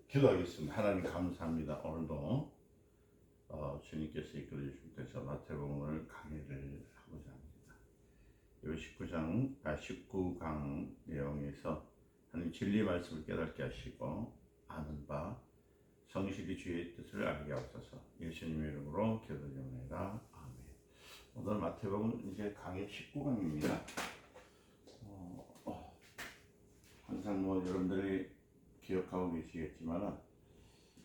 기도하겠습니다. 하나님 감사합니다. 오늘도 주님께서 이끌어 주실 때서 마태복음을 강의를 하고자 합니다. 이 19강 내용에서 하나님 진리 말씀을 깨닫게 하시고 아는 바 성실히 주의 뜻을 알게 하옵소서. 예수님의 이름으로 기도드립니다. 아멘. 오늘 마태복음 이제 강의 19강입니다. 항상 여러분들이 기억하고 계시겠지만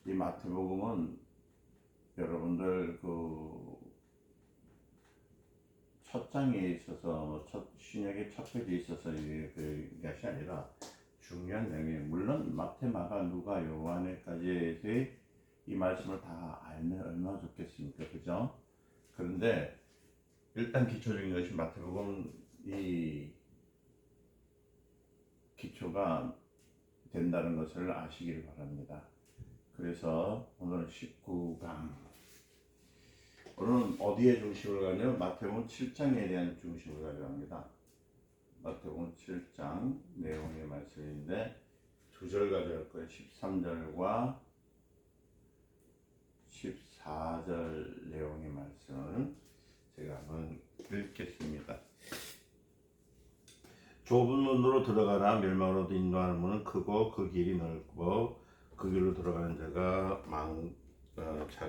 이 마태복음은 여러분들 첫 장에 있어서 신약의 첫 페이지에 있어서 그것이 아니라 중요한 내용이에요. 물론 마태, 마가, 누가, 요한에까지의 이 말씀을 다 알면 얼마나 좋겠습니까, 그죠? 그런데 일단 기초적인 것이 마태복음 이 기초가 된다는 것을 아시길 바랍니다. 그래서 오늘 19강 오늘은 어디에 중심을 가냐면 마태복음 7장에 대한 중심을 가져갑니다. 마태복음 7장 내용의 말씀인데 두 절 가져갈 거예요. 13절과 14절 내용의 말씀을 제가 한번 읽겠습니다. 좁은 문으로 들어가라. 멸망으로 인도하는 문은 크고 그 길이 넓고 그 길로 들어가는 자가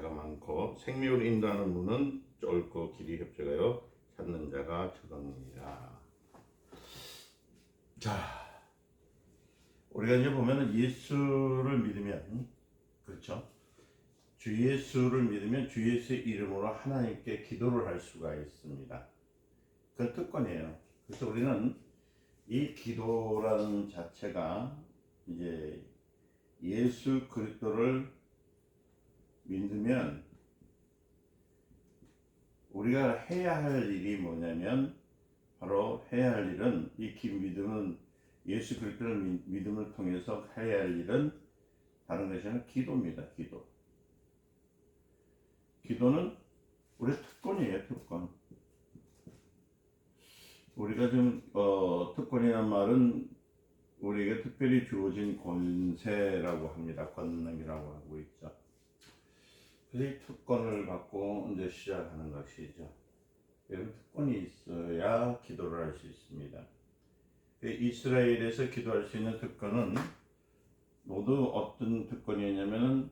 많고 생명으로 인도하는 문은 좁고 길이 협착하여 찾는 자가 적으니라. 자, 우리가 이제 보면은 예수를 믿으면, 그렇죠? 주 예수를 믿으면 주 예수의 이름으로 하나님께 기도를 할 수가 있습니다. 그건 특권이에요. 그래서 우리는 이 기도라는 자체가 이제 예수 그리스도를 믿으면 우리가 해야 할 일이 뭐냐면 바로 해야 할 일은 믿음은 예수 그리스도를 믿음을 통해서 해야 할 일은 다른 것이 아니라 기도입니다. 기도는 우리의 특권이에요. 특권. 우리가 지금 특권이라는 말은 우리에게 특별히 주어진 권세라고 합니다. 권능이라고 하고 있죠. 그래서 이 특권을 갖고 이제 시작하는 것이죠. 이런 특권이 있어야 기도를 할 수 있습니다. 이스라엘에서 기도할 수 있는 특권은 모두 어떤 특권이었냐면은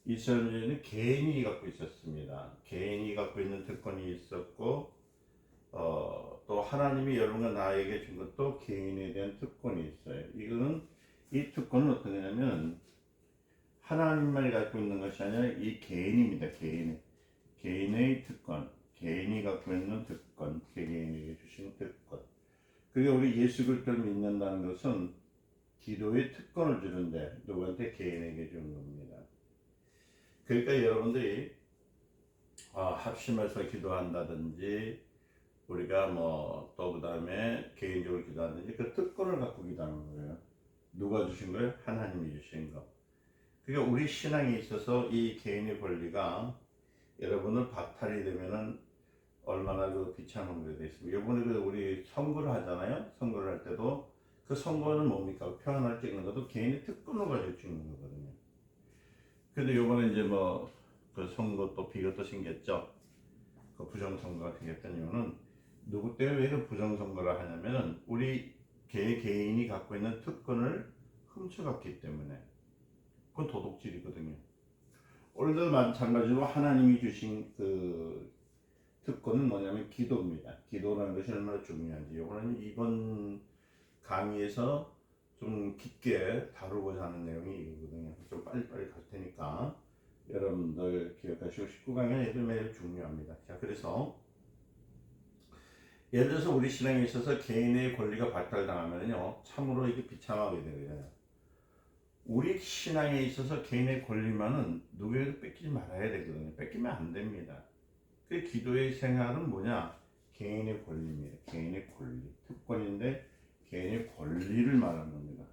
이스라엘은 개인이 갖고 있었습니다. 개인이 갖고 있는 특권이 있었고 또 하나님이 여러분과 나에게 준 것도 개인에 대한 특권이 있어요. 이 특권은 어떤 거냐면 하나님만이 갖고 있는 것이 아니라 이 개인입니다. 개인의 특권, 개인이 갖고 있는 특권, 개개인에게 주신 특권. 그리고 우리 예수 그리스도를 믿는다는 것은 기도의 특권을 주는데 누구한테? 개인에게 주는 겁니다. 그러니까 여러분들이 합심해서 기도한다든지 우리가 또 그 다음에 개인적으로 기도하든지 그 특권을 갖고 기도하는 거예요. 누가 주신 거예요? 하나님이 주신 거. 그러니까 우리 신앙에 있어서 이 개인의 권리가 여러분을 박탈이 되면은 얼마나 비참한 게 되겠습니까? 이번에 우리 선거를 하잖아요. 선거를 할 때도 그 선거는 뭡니까? 표현을 찍는 것도 개인의 특권을 가지고 찍는 거거든요. 근데 이번에 이제 그 선거 또 비교도 생겼죠. 그 부정선거가 생겼던 이유는 누구 때문에 왜 그 부정선거를 하냐면은 우리 개인이 갖고 있는 특권을 훔쳐갔기 때문에. 그건 도둑질이거든요. 오늘도 마찬가지로 하나님이 주신 그 특권은 뭐냐면 기도입니다. 기도라는 것이 얼마나 중요한지 이번 강의에서 좀 깊게 다루고자 하는 내용이 이거거든요. 좀 빨리빨리 갈 테니까 여러분들 기억하시고 19강은 매우 중요합니다. 자, 그래서 예를 들어서 우리 신앙에 있어서 개인의 권리가 박탈당하면요 참으로 이게 비참하게 되거든요. 우리 신앙에 있어서 개인의 권리만은 누구에게도 뺏기지 말아야 되거든요. 뺏기면 안 됩니다. 그 기도의 생활은 뭐냐? 개인의 권리입니다. 개인의 권리. 특권인데 개인의 권리를 말하는 겁니다.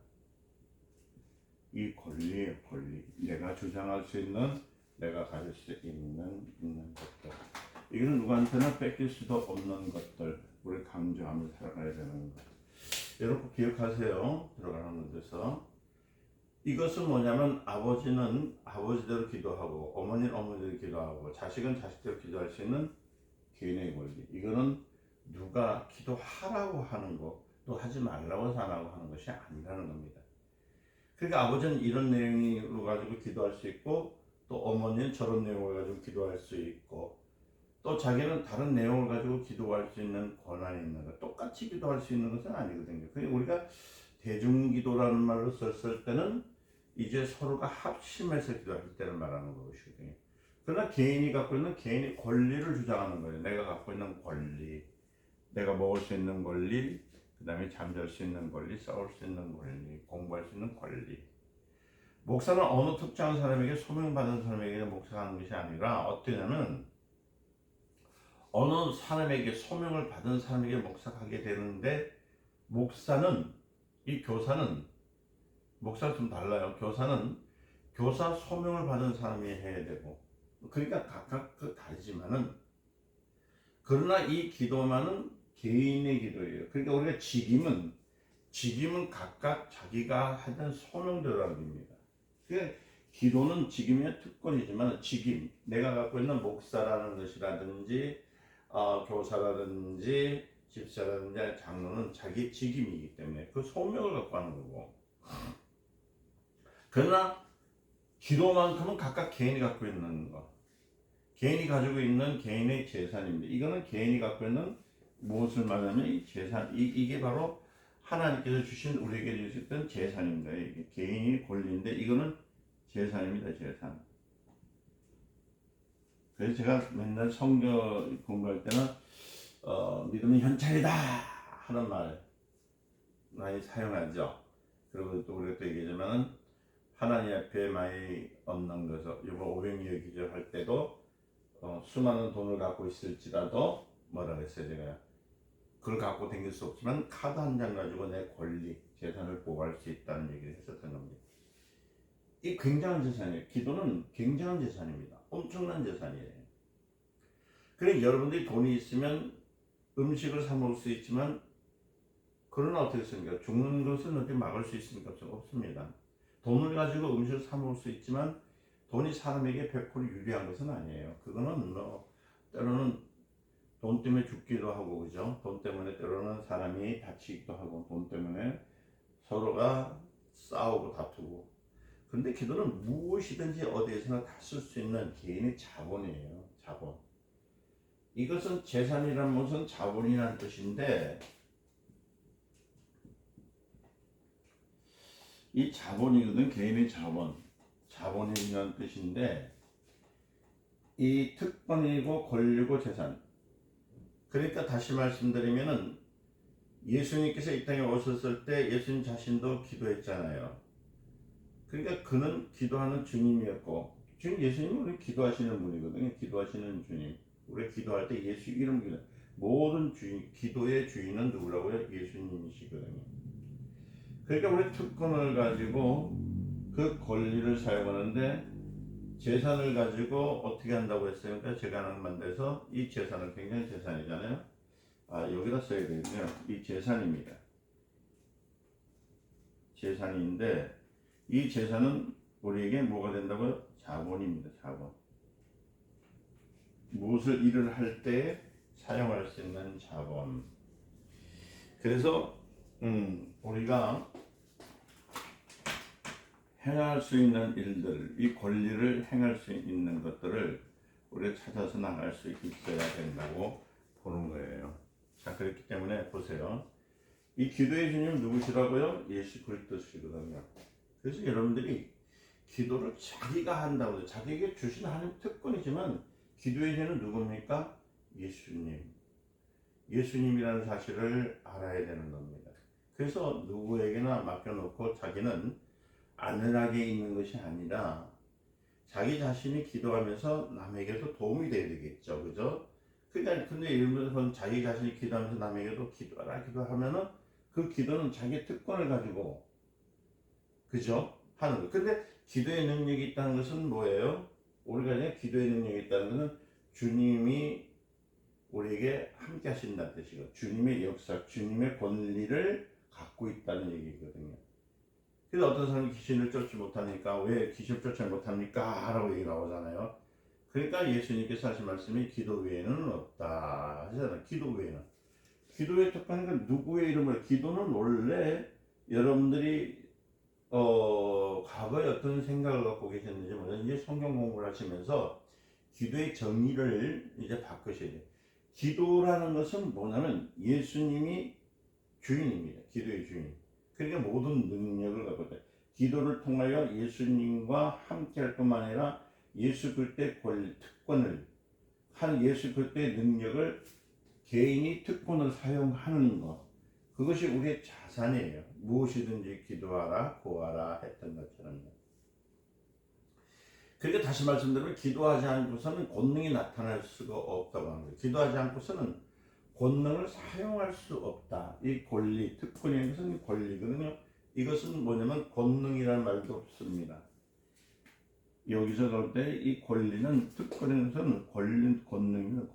이 권리예요, 권리. 내가 주장할 수 있는, 내가 가질 수 있는 것들. 이거는 누구한테나 뺏길 수도 없는 것들. 우리 강조하며 살아가야 되는 것. 여러분 기억하세요. 들어가는 데서. 이것은 뭐냐면 아버지는 아버지대로 기도하고 어머니는 어머니대로 기도하고 자식은 자식대로 기도할 수 있는 개인의 권리. 이거는 누가 기도하라고 하는 거, 또 하지 말라고 하는 것이 아니라는 겁니다. 그러니까 아버지는 이런 내용을 가지고 기도할 수 있고, 또 어머니는 저런 내용을 가지고 기도할 수 있고, 또 자기는 다른 내용을 가지고 기도할 수 있는 권한이 있는 거. 똑같이 기도할 수 있는 것은 아니거든요. 그러니까 우리가 대중기도라는 말로 썼을 때는 이제 서로가 합심해서 기도할 때를 말하는 것이거든요. 그러나 개인이 갖고 있는 개인의 권리를 주장하는 거예요. 내가 갖고 있는 권리, 내가 먹을 수 있는 권리, 그 다음에 잠잘 수 있는 권리, 싸울 수 있는 권리, 공부할 수 있는 권리. 목사는 어느 특정한 사람에게 소명받은 사람에게 목사하는 것이 아니라 어떠냐면 어느 사람에게 소명을 받은 사람에게 목사하게 되는데, 목사는, 이 교사는, 목사는 좀 달라요. 교사는 교사 소명을 받은 사람이 해야 되고, 그러니까 각각 다르지만은, 그러나 이 기도만은 개인의 기도예요. 그러니까 우리가 직임은 각각 자기가 하던 소명대로 합니다. 그러니까 기도는 직임의 특권이지만 직임, 내가 갖고 있는 목사라는 것이라든지 교사라든지 집사라든지 장로는 자기 직임이기 때문에 그 소명을 갖고 하는 거고, 그러나 기도만큼은 각각 개인이 갖고 있는 거, 개인이 가지고 있는 개인의 재산입니다. 이거는 개인이 갖고 있는 무엇을 말하면 이 재산, 이게 바로 하나님께서 주신 우리에게 주셨던 재산입니다. 이게 개인이 권리인데 이거는 재산입니다. 재산. 그래서 제가 맨날 성경 공부할 때는 믿음은 현찰이다 하는 말 많이 사용하죠. 그리고 또 우리가 또 얘기하자면 하나님 앞에 많이 얻는 것을, 이번 500여 기절할 때도 수많은 돈을 갖고 있을지라도 뭐라 그랬어요 제가, 그걸 갖고 다닐 수 없지만 카드 한 장 가지고 내 권리, 재산을 보호할 수 있다는 얘기를 했었던 겁니다. 이 굉장한 재산이에요. 기도는 굉장한 재산입니다. 엄청난 재산이에요. 그러니까 여러분들이 돈이 있으면 음식을 사 먹을 수 있지만, 그러나 어떻게 했습니까? 죽는 것은 어떻게 막을 수 있습니까? 없습니다. 돈을 가지고 음식을 사 먹을 수 있지만 돈이 사람에게 100% 유리한 것은 아니에요. 그거는 때로는 돈 때문에 죽기도 하고, 그죠? 돈 때문에 때로는 사람이 다치기도 하고, 돈 때문에 서로가 싸우고 다투고. 근데 기도는 무엇이든지 어디에서나 다 쓸 수 있는 개인의 자본이에요. 자본. 이것은 재산이란 것은 자본이라는 뜻인데, 이 자본이거든. 개인의 자본이라는 뜻인데, 이 특권이고 권리고 재산. 그러니까 다시 말씀드리면은 예수님께서 이 땅에 오셨을 때 예수님 자신도 기도했잖아요. 그러니까 그는 기도하는 주님이었고, 예수님은 우리 기도하시는 분이거든요. 기도하시는 주님. 우리 기도할 때 예수 이름 기도. 모든 주인, 기도의 주인은 누구라고요? 예수님이시거든요. 그러니까 우리 특권을 가지고 그 권리를 사용하는데, 재산을 가지고 어떻게 한다고 했어요? 그러니까 제가 하는 만들어서 이 재산은 굉장히 재산이잖아요. 여기다 써야 되겠네요. 이 재산입니다. 재산인데 이 재산은 우리에게 뭐가 된다고요? 자본입니다. 자본. 무엇을 일을 할 때 사용할 수 있는 자본. 그래서 우리가 행할 수 있는 일들, 이 권리를 행할 수 있는 것들을 우리가 찾아서 나갈 수 있어야 된다고 보는 거예요. 자, 그렇기 때문에 보세요. 이 기도의 주님 누구시라고요? 예수 그리스도시거든요. 그래서 여러분들이 기도를 자기가 한다고 해요. 자기에게 주신 하나님 특권이지만 기도의 주는 누굽니까? 예수님. 예수님이라는 사실을 알아야 되는 겁니다. 그래서 누구에게나 맡겨놓고 자기는 안전하게 있는 것이 아니라 자기 자신이 기도하면서 남에게도 도움이 돼야 되겠죠. 그죠? 그러니까 근데 이러면서 자기 자신이 기도하면서 남에게도 기도하라 기도하면은 그 기도는 자기의 특권을 가지고, 그죠? 하는 거. 근데 기도의 능력이 있다는 것은 뭐예요? 우리가 이제 기도의 능력이 있다는 것은 주님이 우리에게 함께 하신다는 뜻이고, 주님의 역사, 주님의 권리를 갖고 있다는 얘기거든요. 그래서 어떤 사람이 귀신을 쫓지 못하니까 왜 귀신을 쫓지 못합니까? 라고 얘기 나오잖아요. 그러니까 예수님께서 하신 말씀이 기도 외에는 없다 하시잖아요. 기도 외에는. 기도에 특화하는 건 누구의 이름을, 기도는 원래 여러분들이 과거에 어떤 생각을 갖고 계셨는지 모르겠는데 이제 성경 공부를 하시면서 기도의 정의를 이제 바꾸셔야 돼요. 기도라는 것은 뭐냐면 예수님이 주인입니다. 기도의 주인. 그러니까 모든 능력을 갖고 있다. 기도를 통하여 예수님과 함께할 뿐만 아니라 예수 그리스도의 특권을 한 예수 그리스도의 능력을 개인이 특권을 사용하는 것, 그것이 우리의 자산이에요. 무엇이든지 기도하라 구하라 했던 것처럼요. 그러니까 다시 말씀드리면 기도하지 않고서는 권능이 나타날 수가 없다고 하는 거예요. 기도하지 않고서는 권능을 사용할 수 없다. 이 권리, 특권이라는 것은 권리거든요. 이것은 뭐냐면 권능이라는 말도 없습니다. 여기서 볼 때 이 권리는, 특권인 것은 권능입니다.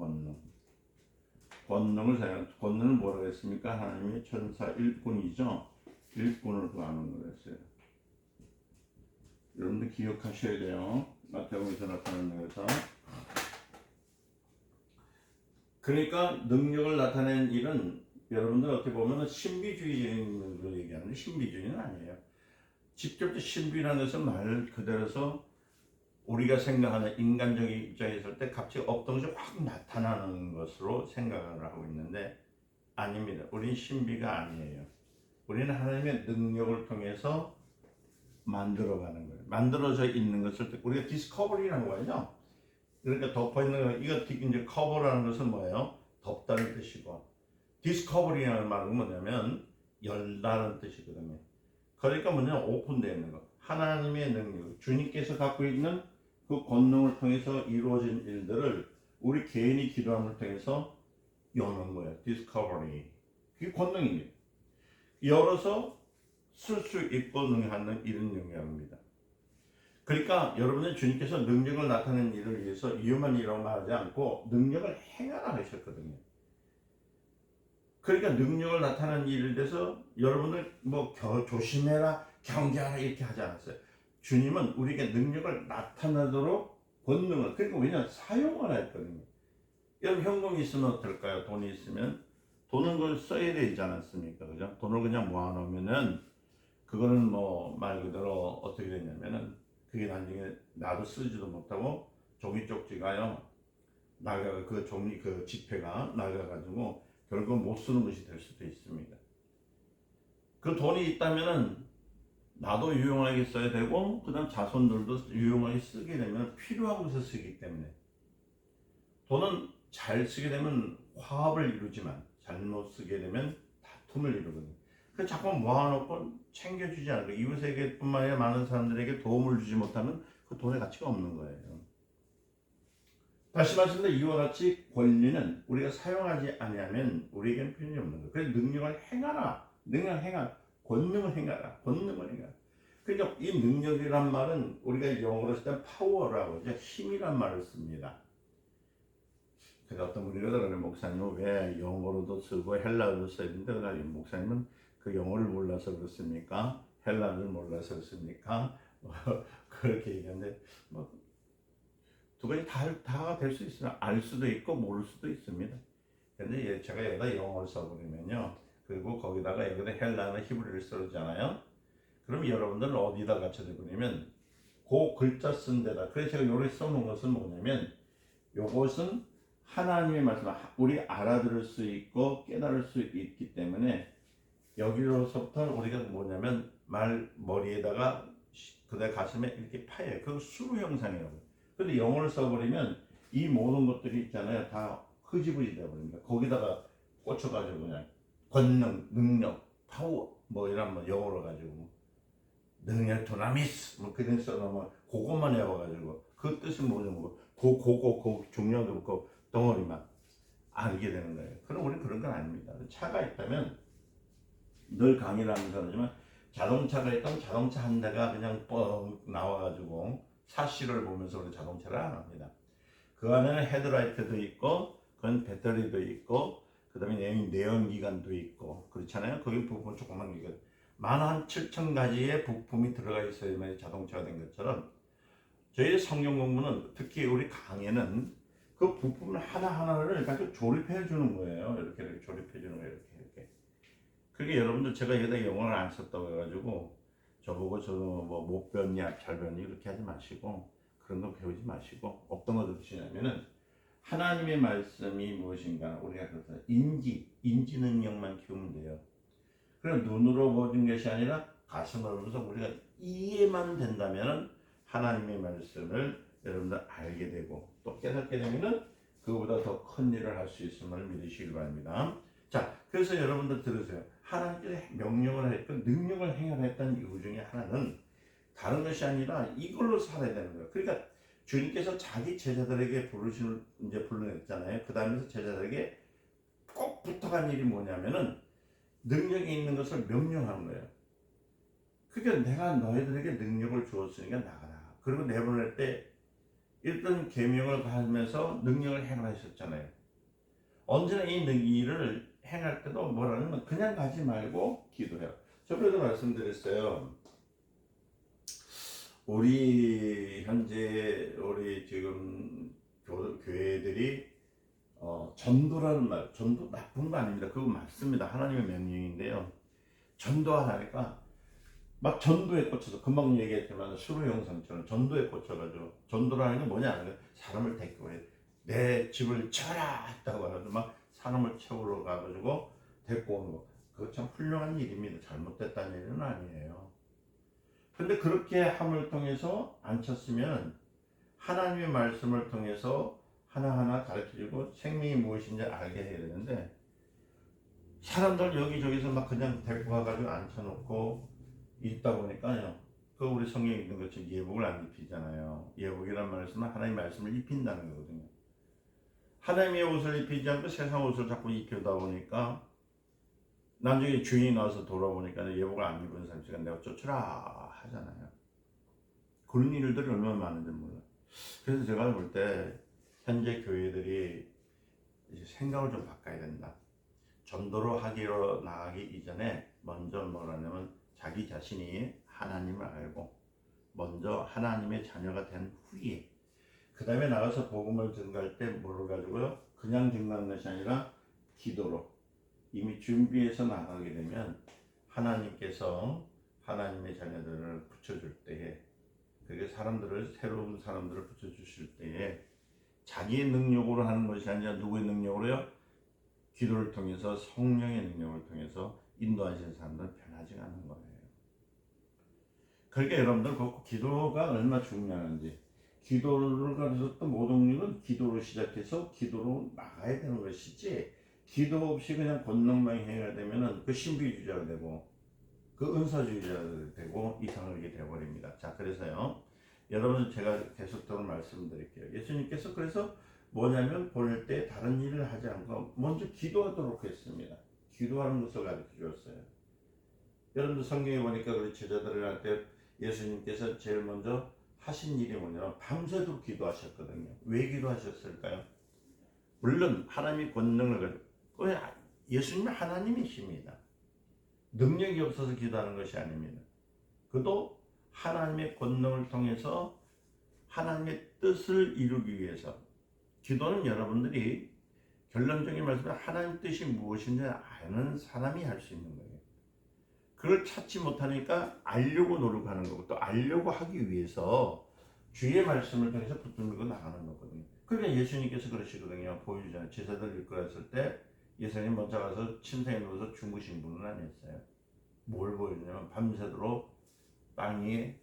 권능을 사용, 권능을 뭐라고 했습니까? 하나님의 천사 일꾼이죠. 일꾼을 구하는 거였어요. 여러분들 기억하셔야 돼요. 마태복음에서 나타나는 것에서. 그러니까 능력을 나타낸 일은 여러분들 어떻게 보면 신비주의적인 걸 얘기하는데 신비주의는 아니에요. 직접적 신비라는 것은 말 그대로서 우리가 생각하는 인간적인 입장에 있을 때 갑자기 없던 것이 확 나타나는 것으로 생각을 하고 있는데 아닙니다. 우리는 신비가 아니에요. 우리는 하나님의 능력을 통해서 만들어가는 거예요. 만들어져 있는 것을 우리가 디스커버리라는 거예요. 그러니까 덮어 있는 거, 이거 이제 커버라는 것은 뭐예요? 덮다는 뜻이고, 디스커버리라는 말은 뭐냐면 열다는 뜻이거든요. 그러니까 뭐냐면 오픈되어 있는 거. 하나님의 능력, 주님께서 갖고 있는 그 권능을 통해서 이루어진 일들을 우리 개인이 기도함을 통해서 여는 거예요. 디스커버리. 그게 권능입니다. 열어서 쓸 수 있고 능하는 이런 영역입니다. 그러니까 여러분은 주님께서 능력을 나타내는 일을 위해서 위험한 일이라고 말하지 않고 능력을 행하라 하셨거든요. 그러니까 능력을 나타내는 일에 대해서 여러분들 뭐 조심해라, 경계하라 이렇게 하지 않았어요. 주님은 우리에게 능력을 나타내도록 권능을, 그러니까 왜냐하면 사용하라 했거든요. 여러분 현금이 있으면 어떨까요? 돈이 있으면 돈은 그걸 써야 되지 않았습니까? 그죠? 돈을 그냥 모아놓으면은 그거는 뭐 말 그대로 어떻게 되냐면은 그게 나중에 나도 쓰지도 못하고 종이 쪽지가요 나가 그 종이 그 지폐가 나가가지고 결국 못 쓰는 것이 될 수도 있습니다. 그 돈이 있다면은 나도 유용하게 써야 되고 그다음 자손들도 유용하게 쓰게 되면 필요한 곳에 쓰기 때문에 돈은 잘 쓰게 되면 화합을 이루지만 잘못 쓰게 되면 다툼을 이루거든요. 그 자꾸 모아놓고 챙겨주지 않고 이웃에게뿐만 아니라 많은 사람들에게 도움을 주지 못하면 그 돈의 가치가 없는 거예요. 다시 말씀드려 이와 같이 권리는 우리가 사용하지 아니하면 우리에게는 필요이 없는 거예요. 그래서 능력을 행하라. 능력을 행하라. 권능을 행하라. 권능을 행하라. 그러니까 이 능력이란 말은 우리가 영어로 쓸 때 파워라고 하죠. 힘이란 말을 씁니다. 그래서 어떤 분이 그러더라고요. 목사님은 왜 영어로도 쓰고 헬라어도 써야 되는데 목사님은 그 영어를 몰라서 그렇습니까? 헬라어를 몰라서 그렇습니까? 그렇게 얘기하는데 뭐 두 가지 다가 될 수 있어요. 알 수도 있고 모를 수도 있습니다. 근데 제가 여기다 영어를 써버리면요. 그리고 거기다가 여기다 헬라어나 히브리를 써잖아요. 그럼 여러분들은 어디다 갖춰드리냐면 그 글자 쓴 데다. 그래서 제가 요리 써놓은 것은 뭐냐면 요것은 하나님의 말씀, 우리 알아들을 수 있고 깨달을 수 있기 때문에 여기로서부터 우리가 뭐냐면 머리에다가 그다음 가슴에 이렇게 파예요. 그거 수로 형상이라고. 근데 영어를 써버리면 이 모든 것들이 있잖아요. 다 흐지부지 되어버립니다. 거기다가 꽂혀가지고 그냥 권능, 능력, 파워 뭐 이런 뭐 영어로 가지고 능력 도나미스 뭐 그런 써놓으면 그것만 외워가지고 그 뜻은 뭐냐고 그 중요한 거 덩어리만 알게 되는 거예요. 그럼 우리는 그런 건 아닙니다. 차가 있다면 늘 강의를 하면서 하지만 자동차가 있다면 자동차 한 대가 그냥 뻥 나와가지고 사실을 보면서 우리 자동차를 안 합니다. 그 안에는 헤드라이트도 있고 그건 배터리도 있고 그 다음에 내연기관도 있고 그렇잖아요. 거기 부분 조그만 기관 만 7,000가지의 부품이 들어가 있어야만 자동차가 된 것처럼 저희 성경 공부는 특히 우리 강의는 그 부품 하나하나를 가지고 조립해 주는 거예요. 이렇게 조립해 주는 거예요. 이렇게. 그게 여러분들 제가 여기다 영어를 안 썼다고 해가지고 저보고 뭐 못 배웠냐 잘 배웠니 그렇게 하지 마시고 그런 거 배우지 마시고 어떤 거 들으시냐면은 하나님의 말씀이 무엇인가 우리가 그래서 인지 능력만 키우면 돼요. 그럼 눈으로 보는 것이 아니라 가슴으로 보면서 우리가 이해만 된다면 하나님의 말씀을 여러분들 알게 되고 또 깨닫게 되면은 그보다 더 큰 일을 할 수 있음을 믿으시길 바랍니다. 자, 그래서 여러분들 들으세요. 하나님께서 명령을 했고 능력을 행하했던 이유 중에 하나는 다른 것이 아니라 이걸로 살아야 되는 거예요. 그러니까 주님께서 자기 제자들에게 이제 불러냈잖아요. 그 다음에서 제자들에게 꼭 부탁한 일이 뭐냐면은 능력이 있는 것을 명령하는 거예요. 그러니까 내가 너희들에게 능력을 주었으니까 나가라. 그리고 내보낼 때 일단 계명을 하면서 능력을 행하셨잖아요. 언제나 이 일을 행할 때도 뭐라는 그냥 가지 말고 기도해요. 저번에도 말씀드렸어요. 우리 현재 우리 지금 교회들이 전도라는 말, 전도 나쁜 거 아닙니다. 그거 맞습니다. 하나님의 명령인데요. 전도하라니까 막 전도에 꽂혀서 금방 얘기했지만 수로영상처럼 전도에 꽂혀가지고 전도라는 게 뭐냐 하면 사람을 데리고 내 집을 쳐라 했다고 해가지고 막 사람을 채우러 가가지고 데리고 오는 거 그거 참 훌륭한 일입니다. 잘못됐다는 일은 아니에요. 근데 그렇게 함을 통해서 안 쳤으면 하나님의 말씀을 통해서 하나하나 가르쳐주고 생명이 무엇인지 알게 해야 되는데 사람들 여기저기서 막 그냥 데리고 가가지고 앉혀놓고 있다 보니까요. 그 우리 성경에 있는 것처럼 예복을 안 입히잖아요. 예복이란 말씀은 하나님의 말씀을 입힌다는 거거든요. 하나님의 옷을 입히지 않고 세상 옷을 자꾸 입히다 보니까 나중에 주인이 나와서 돌아보니까 예복을 안 입은 사람이 내가 쫓으라 하잖아요. 그런 일들이 얼마나 많은지 몰라요. 그래서 제가 볼 때 현재 교회들이 이제 생각을 좀 바꿔야 된다. 전도로 하기로 나가기 이전에 먼저 뭐라냐면 자기 자신이 하나님을 알고 먼저 하나님의 자녀가 된 후에 그 다음에 나가서 복음을 증거할 때 뭐를 가지고요? 그냥 증거하는 것이 아니라 기도로 이미 준비해서 나가게 되면 하나님께서 하나님의 자녀들을 붙여줄 때에 그게 새로운 사람들을 붙여주실 때에 자기의 능력으로 하는 것이 아니라 누구의 능력으로요? 기도를 통해서 성령의 능력을 통해서 인도하시는 사람들은 변하지 않는 거예요. 그러니까 여러분들 그 기도가 얼마나 중요한지 기도를 가져서 또 모든 일은 기도로 시작해서 기도로 나가야 되는 것이지 기도 없이 그냥 권능만 해야 되면은 그 신비주의자가 되고 그 은사주의자가 되고 이상하게 되어버립니다. 자, 그래서요 여러분 제가 계속적으로 말씀드릴게요. 예수님께서 그래서 뭐냐면 보낼 때 다른 일을 하지 않고 먼저 기도하도록 했습니다. 기도하는 것을 가르쳐 주었어요. 여러분들 성경에 보니까 우리 제자들한테 예수님께서 제일 먼저 하신 일이 뭐냐면 밤새도록 기도하셨거든요. 왜 기도하셨을까요? 물론 하나님이 권능을 예수님은 하나님이십니다. 능력이 없어서 기도하는 것이 아닙니다. 그도 하나님의 권능을 통해서 하나님의 뜻을 이루기 위해서 기도는 여러분들이 결론적인 말씀은 하나님 뜻이 무엇인지 아는 사람이 할 수 있는 거예요. 그걸 찾지 못하니까 알려고 노력하는 거고 또 알려고 하기 위해서 주의 말씀을 통해서 붙들고 나가는 거거든요. 그러니까 예수님께서 그러시거든요. 보여주잖아요. 제자들 이끌었을 때 예수님 먼저 가서 침상에 누워서 주무신 분은 아니었어요. 뭘 보여주냐면 밤새도록 땀이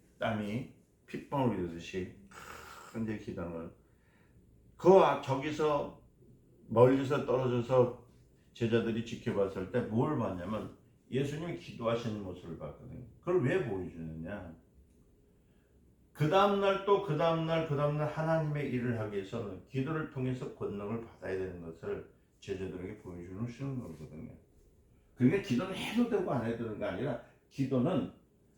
핏방울 이듯이 이제 기도하는 저기서 멀리서 떨어져서 제자들이 지켜봤을 때 뭘 봤냐면 예수님이 기도하시는 모습을 봤거든요. 그걸 왜 보여주느냐? 그 다음날 또 그 다음날 하나님의 일을 하기 위해서는 기도를 통해서 권능을 받아야 되는 것을 제자들에게 보여주시는 거거든요. 그러니까 기도는 해도 되고 안 해도 되는 게 아니라 기도는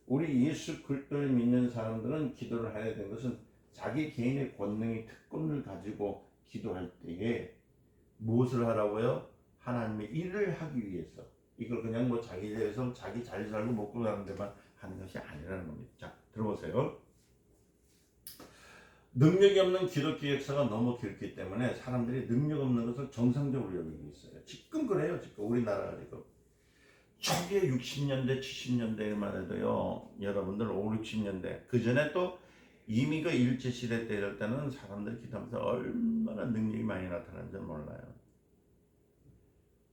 우리 예수 그리스도를 믿는 사람들은 기도를 해야 되는 것은 자기 개인의 권능의 특권을 가지고 기도할 때에 무엇을 하라고요? 하나님의 일을 하기 위해서 이걸 그냥 뭐 자기 대해서 자기 잘 살고 먹고 사는 데만 하는 것이 아니라는 겁니다. 자, 들어보세요. 능력이 없는 기독교 역사가 너무 길기 때문에 사람들이 능력 없는 것을 정상적으로 여기고 있어요. 지금 그래요. 지금 우리나라가 지금 초기에 60년대, 70년대만 해도요. 여러분들 5, 60년대 그 전에 또 이미 그 일제시대 때 이럴 때는 사람들이 기도하면서 얼마나 능력이 많이 나타나는지 몰라요.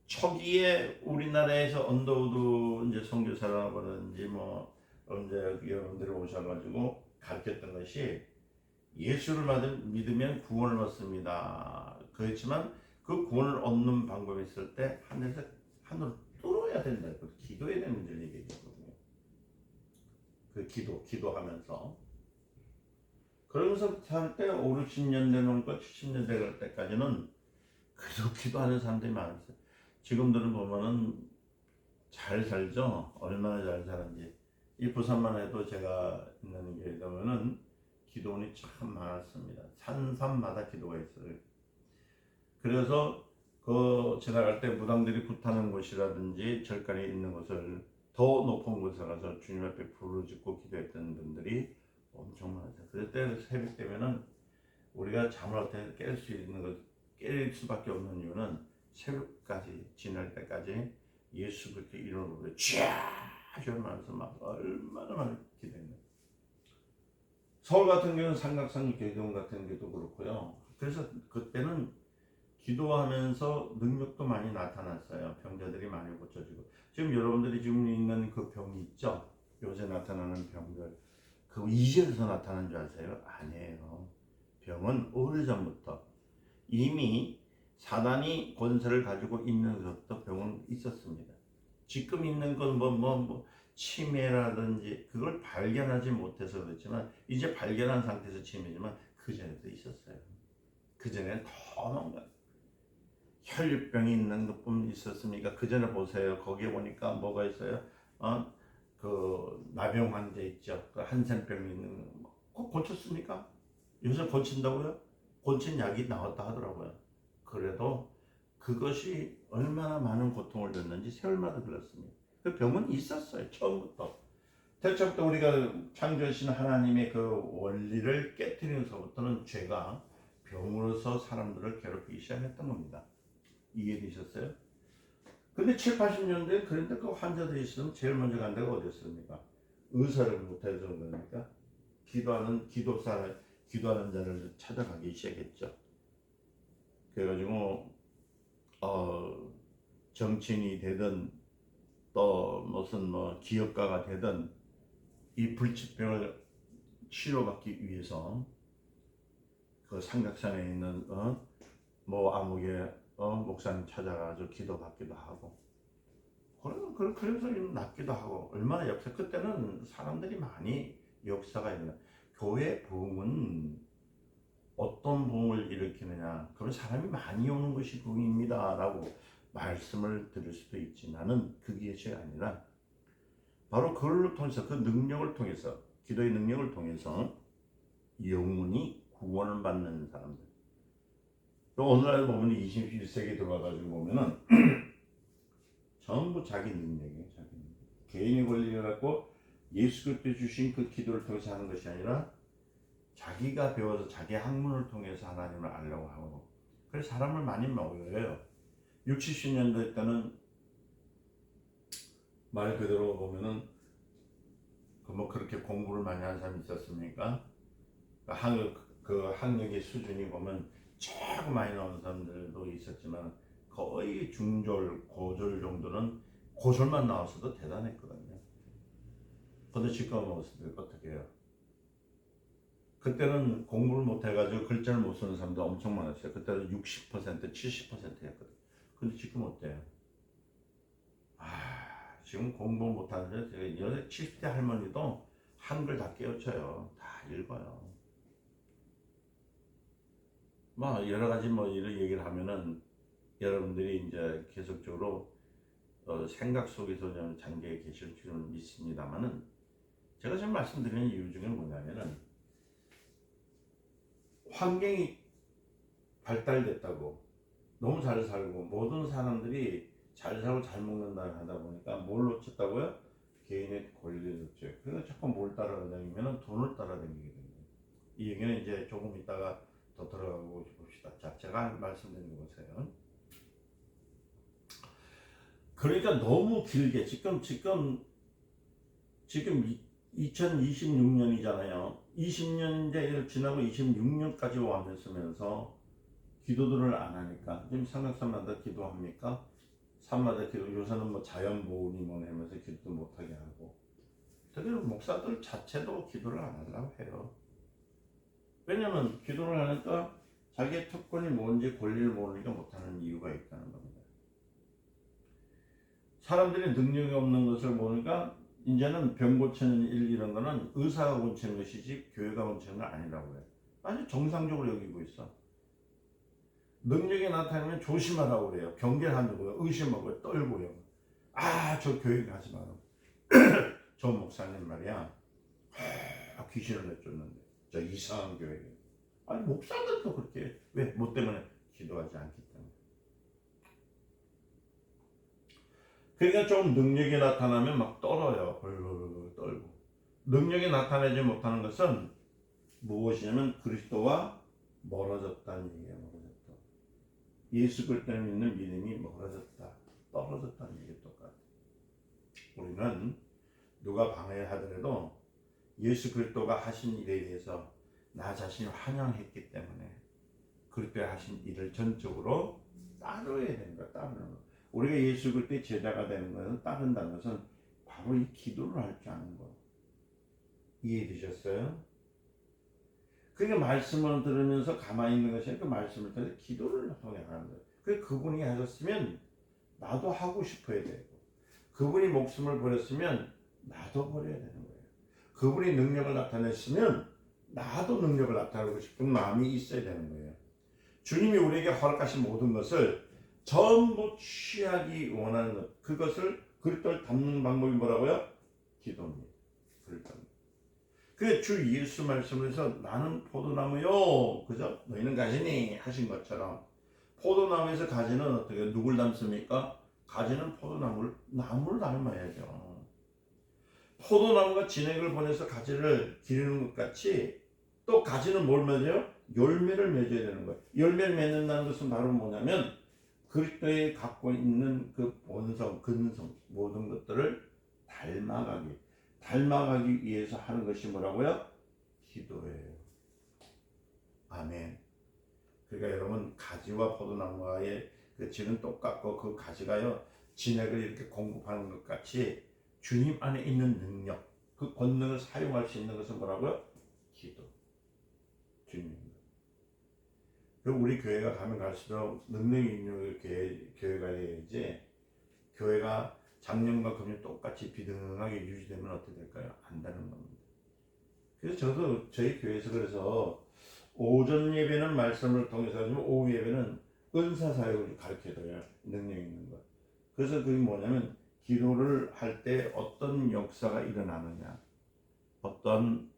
초기에 우리나라에서 언더우드 이제 선교사라든지 뭐 이제 여러분들이 오셔가지고 가르쳤던 것이 예수를 믿으면 구원을 얻습니다. 그렇지만 그 구원을 얻는 방법이 있을 때 하늘에서 하늘을 뚫어야 된다. 기도해야 되는 문제를 얘기했거든요. 그 기도하면서. 그러면서 살 때 5, 60년대 넘고 70년대 갈 때까지는 그래도 기도하는 사람들이 많았어요. 지금들은 보면은 잘 살죠. 얼마나 잘 사는지. 이 부산만 해도 제가 있는 게 보면은 기도원이 참 많았습니다. 산삼마다 기도가 있어요. 그래서 그 지나갈 때 무당들이 굿하는 곳이라든지 절간에 있는 곳을 더 높은 곳에 가서 주님 앞에 부르짖고 기도했던 분들이 엄청 많았어요. 그럴 때 새벽 되면은 우리가 잠을 어떻게 깰 수 있는 것, 깰 수밖에 없는 이유는 새벽까지 지날 때까지 예수 그리스도 이름으로 쫙 하면서 막 얼마나 많이 기도했나. 서울 같은 경우는 삼각산 교회동 같은 경우도 그렇고요. 그래서 그때는 기도하면서 능력도 많이 나타났어요. 병자들이 많이 고쳐지고. 지금 여러분들이 지금 있는 그 병이 있죠? 요새 나타나는 병들. 그거 이제서 나타난 줄 아세요? 아니에요. 병은 오래전부터 이미 사단이 권세를 가지고 있는 것도 병은 있었습니다. 지금 있는 건 치매라든지 그걸 발견하지 못해서 그렇지만 이제 발견한 상태에서 치매지만 그 전에도 있었어요. 그 전에는 더 뭔가 혈류병이 있는 것뿐 있었습니까? 그 전에 보세요. 거기에 보니까 뭐가 있어요? 그 나병 환자 있죠. 그 한센병이 있는 거. 그거 고쳤습니까? 요새 고친다고요? 고친 약이 나왔다 하더라고요. 그래도 그것이 얼마나 많은 고통을 줬는지 세월마다 들었습니다. 그 병은 있었어요. 처음부터. 태초부터 우리가 창조하신 하나님의 그 원리를 깨뜨리면서부터는 죄가 병으로서 사람들을 괴롭히기 시작했던 겁니다. 이해되셨어요? 근데 7, 80년대 그런데 그 환자들이 있으면 제일 먼저 간 데가 어디였습니까? 의사를 못해서 그러니까 기도하는 자를 찾아가기 시작했죠. 그래가지고 정치인이 되든 또 무슨 기업가가 되든 이 불치병을 치료받기 위해서 그 삼각산에 있는 암흑의 목사님 찾아가서 기도받기도 하고 그래서 낫기도 하고 얼마나 역사 그때는 사람들이 많이 역사가 있는 교회 부흥은 어떤 부흥을 일으키느냐 그런 사람이 많이 오는 것이 부흥입니다 라고 말씀을 드릴 수도 있지만은 그게 아니라 바로 그걸 통해서 그 능력을 통해서 기도의 능력을 통해서 영혼이 구원을 받는 사람들. 또 오늘날 보면 21세기 들어와가지고 보면은 전부 자기 능력이에요. 자기 능력. 개인의 권리를 갖고 예수 그리스도 주신 그 기도를 통해서 하는 것이 아니라 자기가 배워서 자기 학문을 통해서 하나님을 알려고 하고 그래서 사람을 많이 먹여요. 60, 70년대 때는 말 그대로 보면은 그렇게 공부를 많이 한 사람이 있었습니까? 그 학력의 수준이 보면 최고 많이 나온 사람들도 있었지만 거의 중졸, 고졸 정도는 고졸만 나왔어도 대단했거든요. 근데 지금 어떻게 해요? 그때는 공부를 못 해가지고 글자를 못 쓰는 사람도 엄청 많았어요. 그때는 60%, 70%였거든요. 근데 지금 어때요? 지금 공부 못하는데 70대 할머니도 한글 다 깨우쳐요. 다 읽어요. 여러 가지 이런 얘기를 하면은 여러분들이 이제 계속적으로 생각 속에서 좀 잠겨 계실 줄은 있습니다만은 제가 지금 말씀드리는 이유 중에 뭐냐면은 환경이 발달됐다고 너무 잘 살고 모든 사람들이 잘 살고 잘 먹는다 하다 보니까 뭘 놓쳤다고요? 개인의 권리를 놓쳐요. 그래서 자꾸 뭘 따라다니면 돈을 따라다니게 됩니다. 이 얘기는 이제 조금 있다가 더 들어가고 봅시다. 자, 제가 말씀드린 거 보세요. 그러니까 너무 길게 지금 2026년이잖아요. 20년째 지나고 26년까지 왔으면서 기도들을 안 하니까 지금 삼각산마다 기도합니까? 산마다 기도, 요새는 뭐 자연보훈이 뭐니 하면서 기도 못하게 하고, 특히 목사들 자체도 기도를 안 하려고 해요. 왜냐면 기도를 하니까 자기의 특권이 뭔지 권리를 모르니까 못하는 이유가 있다는 겁니다. 사람들이 능력이 없는 것을 모르니까 이제는 병 고치는 일 이런 거는 의사가 고치는 것이지 교회가 고치는 건 아니라고 해요. 아주 정상적으로 여기고 있어. 능력이 나타나면 조심하라고 그래요. 경계한다고요. 의심하고요. 떨고요. 아, 저 교회 가지 마라. 저 목사님 말이야. 귀신을 내쫓는데. 저 이상한 교회. 아니, 목사들도 그렇게. 왜? 뭐 때문에? 기도하지 않기 때문에. 그러니까 좀 능력이 나타나면 막 떨어요. 떨고. 능력이 나타나지 못하는 것은 무엇이냐면 그리스도와 멀어졌다는 얘기예요. 멀어졌다. 예수 그리스도를 믿는 믿음이 멀어졌다. 떨어졌다는 얘기 똑같아. 우리는 누가 방해하더라도 예수 그리스도가 하신 일에 대해서 나 자신이 환영했기 때문에 그리스도의 하신 일을 전적으로 따르야 되는 거야. 따르는 거. 우리가 예수 그리스도의 제자가 되는 것은 따른다는 것은 바로 이 기도를 할 줄 아는 거. 이해되셨어요? 그러니까 말씀을 들으면서 가만히 있는 것이 아니라 그 말씀을 통해서 기도를 통해 하는 거예요. 그분이 하셨으면 나도 하고 싶어야 되고, 그분이 목숨을 버렸으면 나도 버려야 되는 거예요. 그분이 능력을 나타냈으면 나도 능력을 나타내고 싶은 마음이 있어야 되는 거예요. 주님이 우리에게 허락하신 모든 것을 전부 취하기 원하는 것, 그것을 그리스도를 닮는 방법이 뭐라고요? 기도입니다. 그 주 예수 말씀에서 나는 포도나무요, 그죠? 너희는 가지니 하신 것처럼 포도나무에서 가지는 어떻게 누굴 닮습니까? 가지는 나무를 닮아야죠. 포도나무가 진액을 보내서 가지를 기르는 것 같이 또 가지는 뭘 맺어요? 열매를 맺어야 되는 거예요. 열매를 맺는다는 것은 바로 뭐냐면 그리스도에 갖고 있는 그 본성, 근성 모든 것들을 닮아가기 위해서 하는 것이 뭐라고요? 기도예요. 아멘. 그러니까 여러분 가지와 포도나무와의 그 질은 똑같고 그 가지가요 진액을 이렇게 공급하는 것 같이 주님 안에 있는 능력, 그 권능을 사용할 수 있는 것은 뭐라고요? 기도. 주님입니다. 우리 교회가 가면 갈수록 능력이 있는 교회가 해야지, 교회가 작년과 금년 똑같이 비등하게 유지되면 어떻게 될까요? 안 되는 겁니다. 그래서 저도 저희 교회에서 그래서 오전 예배는 말씀을 통해서 하지만 오후 예배는 은사 사역을 가르쳐줘요. 능력 있는 것. 그래서 그게 뭐냐면 기도를 할 때 어떤 역사가 일어나느냐, 어떤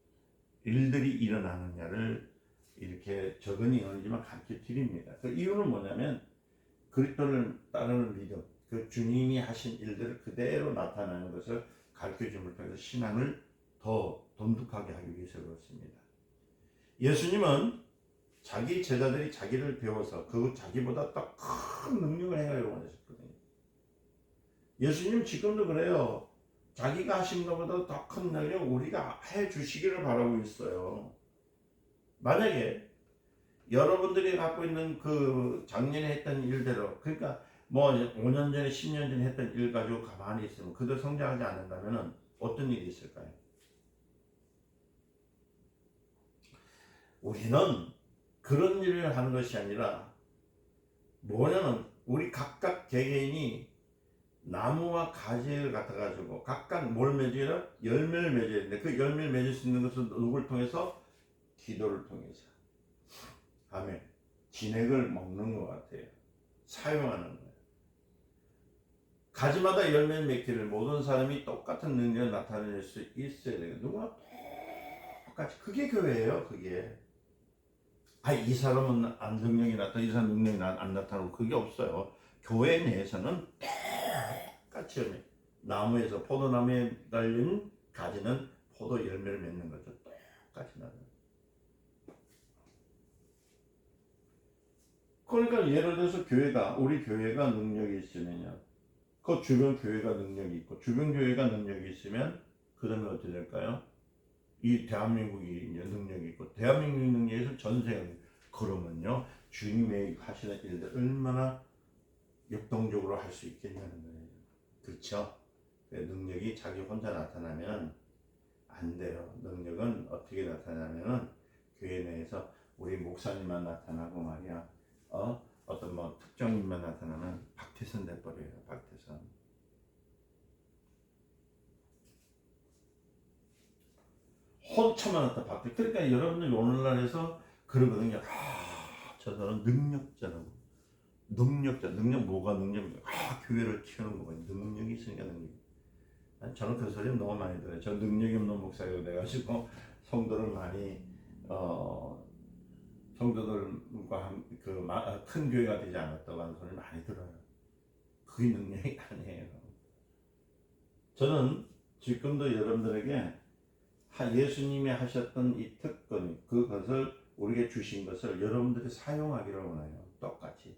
일들이 일어나느냐를 이렇게 적은 인원이지만 가르쳐 드립니다. 그 이유는 뭐냐면 그리스도를 따르는 믿음, 그 주님이 하신 일들을 그대로 나타나는 것을 가르쳐 줌을 통해서 신앙을 더 돈독하게 하기 위해서 그렇습니다. 예수님은 자기 제자들이 자기를 배워서 그 자기보다 더 큰 능력을 행하려고 원하셨거든요. 예수님 지금도 그래요. 자기가 하신 것보다 더 큰 능력 우리가 해 주시기를 바라고 있어요. 만약에 여러분들이 갖고 있는 그 작년에 했던 일대로, 그러니까 뭐 5년 전에 10년 전에 했던 일 가지고 가만히 있으면 그대로 성장하지 않는다면 어떤 일이 있을까요? 우리는 그런 일을 하는 것이 아니라 뭐냐면 우리 각각 개개인이 나무와 가지를 갖다 가지고 각각 뭘 맺어야? 열매를 맺어야 되는데 그 열매를 맺을 수 있는 것은 누굴 통해서? 기도를 통해서. 아멘. 진액을 먹는 것 같아요. 사용하는 거예요. 가지마다 열매를 맺기를 모든 사람이 똑같은 능력을 나타낼 수 있어야 돼요. 누구나 똑같이. 그게 교회예요. 그게. 이 사람은 안 능력이 나타나고 이 사람 능력이 안 나타나고 그게 없어요. 교회 내에서는 똑같이 나무에서 포도나무에 달린 가지는 포도 열매를 맺는 거죠. 똑같이 나요. 그러니까 예를 들어서 교회가 우리 교회가 능력이 있으면요. 그 주변 교회가 능력이 있고 주변 교회가 능력이 있으면 그 다음에 어떻게 될까요? 이 대한민국이 이제 능력이 있고 대한민국 능력에서 전 세계 그러면요 주님의 하시는 일들 얼마나 역동적으로 할 수 있겠냐는 거예요. 그렇죠? 능력이 자기 혼자 나타나면 안 돼요. 능력은 어떻게 나타나냐면은 교회 내에서 우리 목사님만 나타나고 말이야. 어떤 뭐 특정인만 나타나면 박태선 돼버려요. 박태선. 혼자만 나타나 박태선. 그러니까 여러분들 오늘날에서 그러거든요. 저 사람 능력자라고. 능력 뭐가 능력이야? 교회를 키우는 거거든요. 능력이 있으니까 능력. 저는 그 소리 너무 많이 들어요. 저 능력이 없는 목사가 돼가지고 성도를 많이 성도들과 큰 교회가 되지 않았다고 하는 소리 많이 들어요. 그게 능력이 아니에요. 저는 지금도 여러분들에게 예수님이 하셨던 이 특권, 그것을 우리에게 주신 것을 여러분들이 사용하기를 원해요. 똑같이.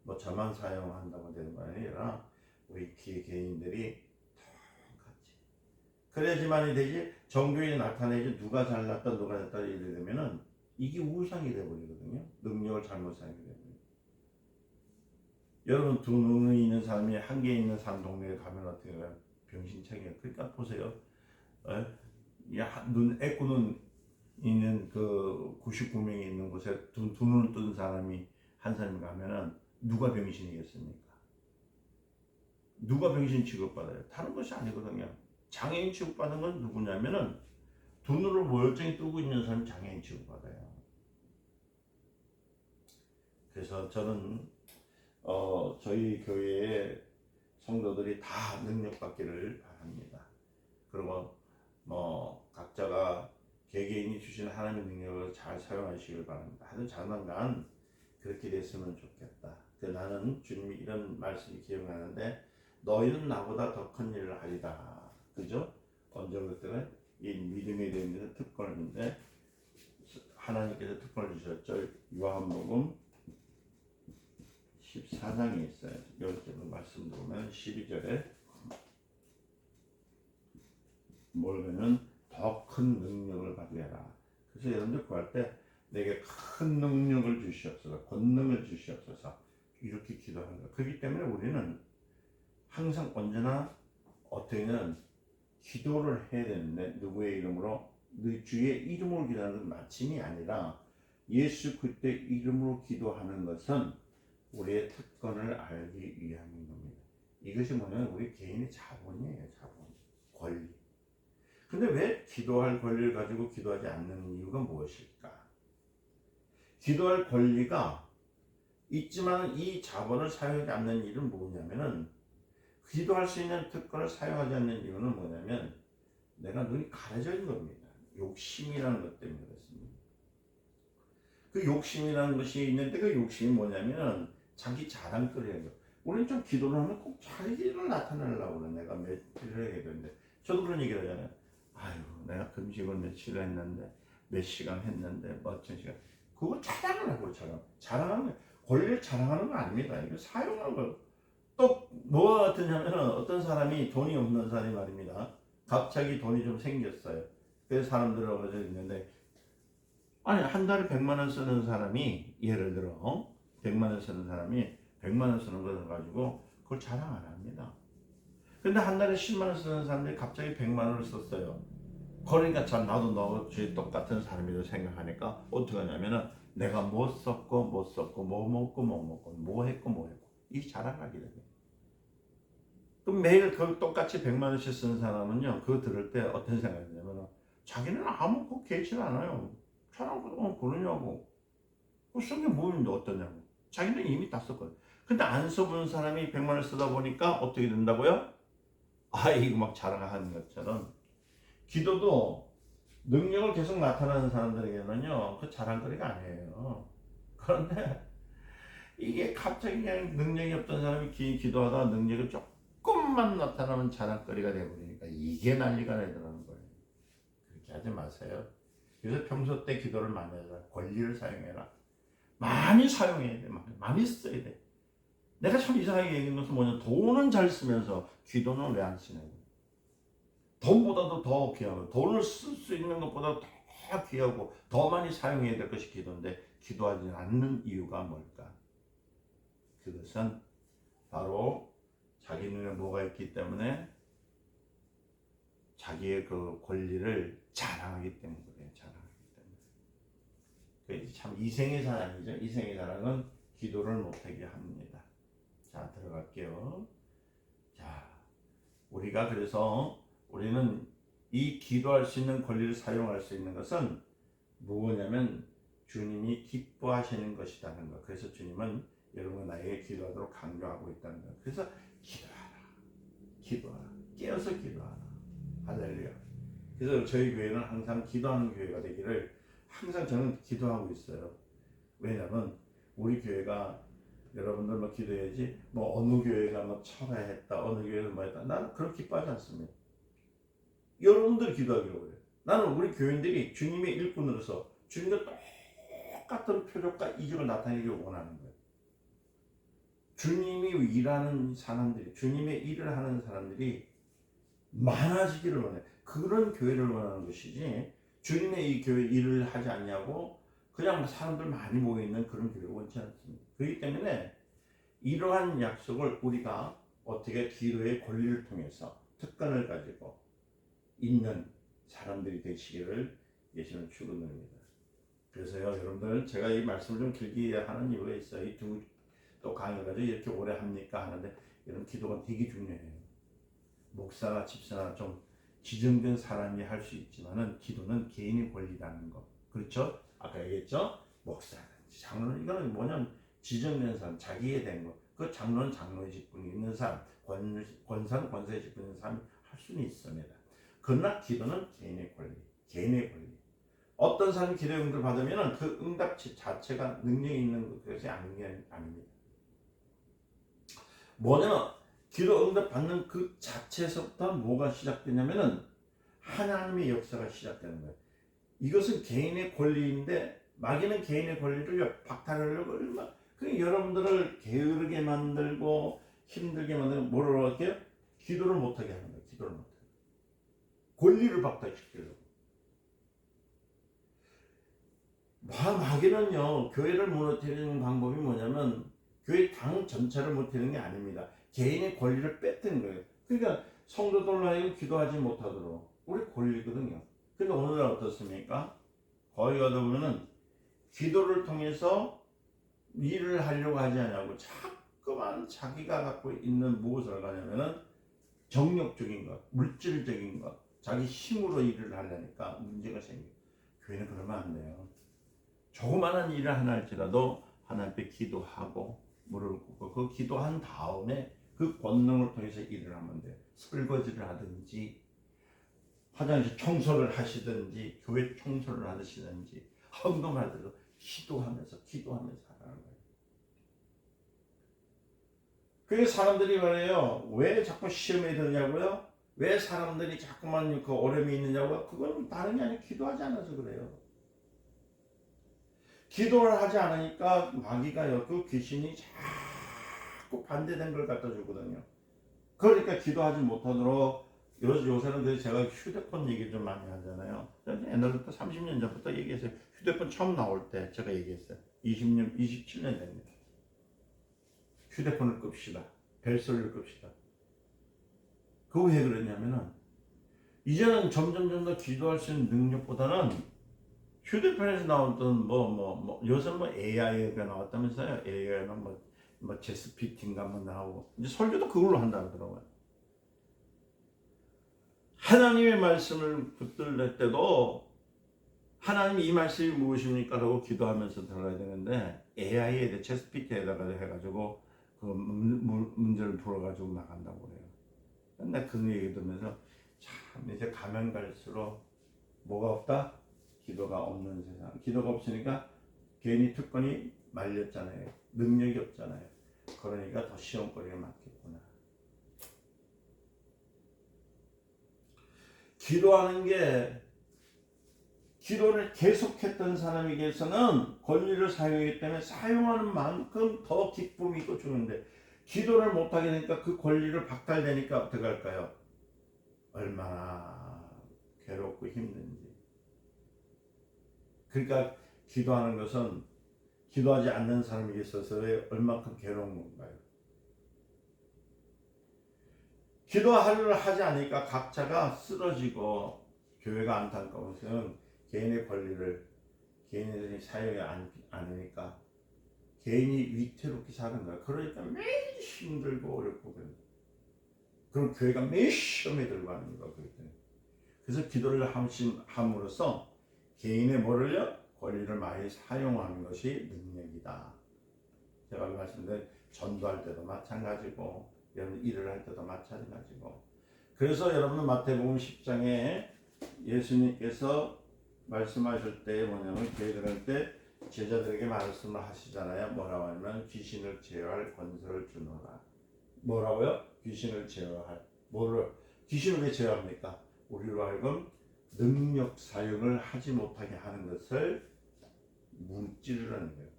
뭐 저만 사용한다고 되는 거 아니라 우리 개인들이 똑같이. 그래야지만이 되지. 정교인이 나타내지 누가 잘났다 누가 잘났다 이래 되면은 이게 우상이 되어버리거든요. 능력을 잘못 사용하게 되면. 여러분 두 눈이 있는 사람이 한 개 있는 사람 동네에 가면 어떻게 해요? 병신창이에요. 그러니까 보세요. 눈 애꾸눈 있는 그 99명이 있는 곳에 두 눈을 뜬 사람이 한 사람이 가면은 누가 병신이겠습니까? 누가 병신 취급받아요? 다른 것이 아니거든요. 장애인 취급받는 건 누구냐면은 두 눈으로 멀쩡히 뜨고 있는 사람이 장애인 취급받아요. 그래서 저는 저희 교회의 성도들이 다 능력받기를 바랍니다. 그리고 뭐 각자가 개개인이 주신 하나님의 능력을 잘 사용하시길 바랍니다. 하여튼 조만간 그렇게 됐으면 좋겠다. 나는 주님이 이런 말씀이 기억나는데 너희는 나보다 더 큰 일을 하리다. 그죠? 언제 그때는 이 믿음에 대한 특권인데 하나님께서 특권을 주셨죠. 요한복음 14장에 있어요. 여기 말씀 보면 12절에 모르면 더 큰 능력을 받으라. 그래서 여러분들 구할 때 내게 큰 능력을 주시옵소서, 권능을 주시옵소서 이렇게 기도하는 거예요. 그렇기 때문에 우리는 항상 언제나 어떻게는 기도를 해야 되는데 누구의 이름으로? 주의 이름으로 기도하는 건 마침이 아니라 예수 그리스도의 이름으로 기도하는 것은 우리의 특권을 알기 위함인 겁니다. 이것이 뭐냐면 우리 개인의 자본이에요. 자본, 권리. 근데 왜 기도할 권리를 가지고 기도하지 않는 이유가 무엇일까? 기도할 권리가 있지만 이 자본을 사용하지 않는 이유는 뭐냐면은 기도할 수 있는 특권을 사용하지 않는 이유는 뭐냐면 내가 눈이 가려져 있는 겁니다. 욕심이라는 것 때문에 그렇습니다. 그 욕심이라는 것이 있는데 그 욕심이 뭐냐면은 자기 자랑거리예요. 우리는 좀 기도를 하면 꼭 자기를 나타내려고 그래. 내가 며칠을 해야 되는데 저도 그런 얘기를 하잖아요. 아유 내가 금식을 며칠 했는데 몇 시간 했는데 몇천 시간 그거 자랑을 하고 자랑하는 거예요. 권리를 자랑하는 거 아닙니다. 이거 사용하는 거예요. 또 뭐가 같으냐면 어떤 사람이 돈이 없는 사람이 말입니다. 갑자기 돈이 좀 생겼어요. 그래서 사람들이 어디서 있는데 아니 한 달에 100만 원 쓰는 사람이 예를 들어 100만 원 쓰는 사람이 100만 원 쓰는 것을 가지고 그걸 자랑 안 합니다. 근데 한 달에 10만 원 쓰는 사람들이 갑자기 100만 원을 썼어요. 그러니까 참 나도 너같이 똑같은 사람이라고 생각하니까 어떻게 하냐면은 내가 뭐 썼고 뭐 썼고 뭐 먹고 뭐 먹고 뭐 했고 이 자랑하게 돼요. 그럼 매일 그 똑같이 100만 원씩 쓰는 사람은요 그거 들을 때 어떤 생각이 드냐면 자기는 아무것도 개의치 않아요. 자랑하고 그러냐고 쓴 게 뭐인데 어떠냐고 자기는 이미 다 썼거든. 근데 안 써본 사람이 100만 원 쓰다 보니까 어떻게 된다고요? 이거 막 자랑하는 것처럼 기도도 능력을 계속 나타나는 사람들에게는요 그 자랑거리가 아니에요. 그런데 이게 갑자기 그냥 능력이 없던 사람이 기도하다가 능력이 조금만 나타나면 자랑거리가 되어버리니까 이게 난리가 나더라는 거예요. 그렇게 하지 마세요. 그래서 평소 때 기도를 많이 하라. 권리를 사용해라. 많이 사용해야 돼. 많이 써야 돼. 내가 참 이상하게 얘기한 것은 뭐냐, 돈은 잘 쓰면서 기도는 왜 안 쓰냐고. 돈보다도 더 귀하고, 돈을 쓸 수 있는 것보다 더 귀하고 더 많이 사용해야 될 것이 기도인데 기도하지 않는 이유가 뭘까? 그것은 바로 자기 눈에 뭐가 있기 때문에 자기의 그 권리를 자랑하기 때문에 그래요. 자랑하기 때문에. 참 이생의 사랑이죠. 이생의 사랑은 기도를 못하게 합니다. 자, 들어갈게요. 자, 우리가 그래서 우리는 이 기도할 수 있는 권리를 사용할 수 있는 것은 무엇이냐면 주님이 기뻐하시는 것이라는 것. 그래서 주님은 여러분 나에게 기도하도록 강조하고 있다는 것. 그래서 기도하라. 깨어서 기도하라. 할렐루야. 그래서 저희 교회는 항상 기도하는 교회가 되기를 항상 저는 기도하고 있어요. 왜냐하면 우리 교회가 여러분들 뭐 기도해야지 뭐 어느 교회가 뭐 철회했다 어느 교회가 뭐 했다 나는 그런 기뻐하지 않습니다. 여러분들 기도하기로 그래요. 나는 우리 교인들이 주님의 일꾼으로서 주님과 똑같은 표적과 이적을 나타내기를 원하는 거예요. 주님이 일하는 사람들이 주님의 일을 하는 사람들이 많아지기를 원해요. 그런 교회를 원하는 것이지 주님의 이 교회 일을 하지 않냐고 그냥 사람들 많이 모여있는 그런 교회를 원치 않습니다. 그렇기 때문에 이러한 약속을 우리가 어떻게 기도의 권리를 통해서 특권을 가지고 있는 사람들이 되시기를 예수는 축원드립니다. 그래서요 여러분들 제가 이 말씀을 좀 길게 하는 이유가 있어요. 이 또 강의를 가지고 이렇게 오래 합니까 하는데 이런 기도가 되게 중요해요. 목사나 집사나 좀 지정된 사람이 할 수 있지만은 기도는 개인의 권리라는 거. 그렇죠? 아까 얘기했죠? 목사든지 장로는 이거는 뭐냐면 지정된 사람, 자기에 대한 거. 그 장로는 장로의 직분이 있는 사람, 권사는 권사의 직분이 있는 사람이 할 수는 있습니다. 그러나 기도는 개인의 권리, 개인의 권리. 어떤 사람이 기도 응답을 받으면 그 응답 자체가 능력이 있는 것이 아닙니다. 뭐냐면 기도 응답 받는 그 자체에서부터 뭐가 시작되냐면은 하나님의 역사가 시작되는 거예요. 이것은 개인의 권리인데 마귀는 개인의 권리를 박탈하려고 얼마나 여러분들을 게으르게 만들고 힘들게 만들고 뭐라고 할게요? 기도를 못하게 하는 거예요. 기도를 못하게. 권리를 박탈시키려고. 마귀는요 교회를 무너뜨리는 방법이 뭐냐면 교회 당 전체를 무너뜨리는 게 아닙니다. 개인의 권리를 뺏는 거예요. 그러니까 성도들로 하여금 기도하지 못하도록 우리 권리거든요. 근데 오늘은 어떻습니까? 거기 가다 보면은 기도를 통해서 일을 하려고 하지 않냐고 자꾸만 자기가 갖고 있는 무엇을 가냐면은 정력적인 것, 물질적인 것, 자기 힘으로 일을 하려니까 문제가 생겨요. 교회는 그러면 안 돼요. 조그마한 일을 하나 할지라도 하나님께 기도하고 무릎을 꿇고 그 기도한 다음에 그 권능을 통해서 일을 하면 돼요. 설거지를 하든지 화장실 청소를 하시든지 교회 청소를 하시든지 헌금하더라도 기도하면서 하라는 거예요. 그게 사람들이 말해요. 왜 자꾸 시험에 드냐고요? 왜 사람들이 자꾸만 그 어려움이 있느냐고요? 그건 다른 게 아니라 기도하지 않아서 그래요. 기도를 하지 않으니까 마귀가요, 그 귀신이 자꾸 반대된 걸 갖다 주거든요. 그러니까 기도하지 못하도록 요새는 제가 휴대폰 얘기 좀 많이 하잖아요. 옛날부터 30년 전부터 얘기했어요. 휴대폰 처음 나올 때 제가 얘기했어요. 20년, 27년 됩니다. 휴대폰을 끕시다. 벨소리를 끕시다. 그거 왜 그러냐면은 이제는 점점 더 기도할 수 있는 능력보다는 휴대폰에서 나오던 요새 AI가 나왔다면서요. AI가 뭐 제스피팅가 나오고 이제 설교도 그걸로 한다 그러더라고요. 하나님의 말씀을 붙들 때도 하나님 이 말씀이 무엇입니까? 라고 기도하면서 들어야 되는데 AI에 제스피팅에다가 해가지고 그 문제를 풀어가지고 나간다고 그래요. 맨날 그런 얘기 들으면서 참 이제 가면 갈수록 뭐가 없다? 기도가 없는 세상. 기도가 없으니까 괜히 특권이 말렸잖아요. 능력이 없잖아요. 그러니까 더 시험거리가 많겠구나. 기도하는 게 기도를 계속했던 사람에게서는 권리를 사용하기 때문에 사용하는 만큼 더 기쁨이 있고 주는데 기도를 못하게 되니까 그 권리를 박탈되니까 어떻게 할까요? 얼마나 괴롭고 힘든지. 그러니까 기도하는 것은 기도하지 않는 사람에게 있어서의 얼마큼 괴로운 건가요? 기도를 하지 않으니까 각자가 쓰러지고 교회가 안타까운 것은 개인의 권리를 개인들이 사용하지 않으니까 개인이 위태롭게 사는 거야. 그러니까 매일 힘들고 어렵고 그래. 그럼 교회가 매일 시험에 들어가는 거야. 그래서 기도를 함으로써 개인의 뭐를요? 권리를 많이 사용하는 것이 능력이다. 제가 말씀드린 전도할 때도 마찬가지고 여러분 일을 할 때도 마찬가지고. 그래서 여러분은 마태복음 10장에 예수님께서 말씀하실 때 뭐냐면 교회 들어갈 때 제자들에게 말씀을 하시잖아요. 뭐라고 하냐면 귀신을 제어할 권세를 주노라. 뭐라고요? 귀신을 제어할. 뭐를? 귀신을 왜 제어합니까? 우리로 하여금 능력 사용을 하지 못하게 하는 것을 물질이라는 거예요.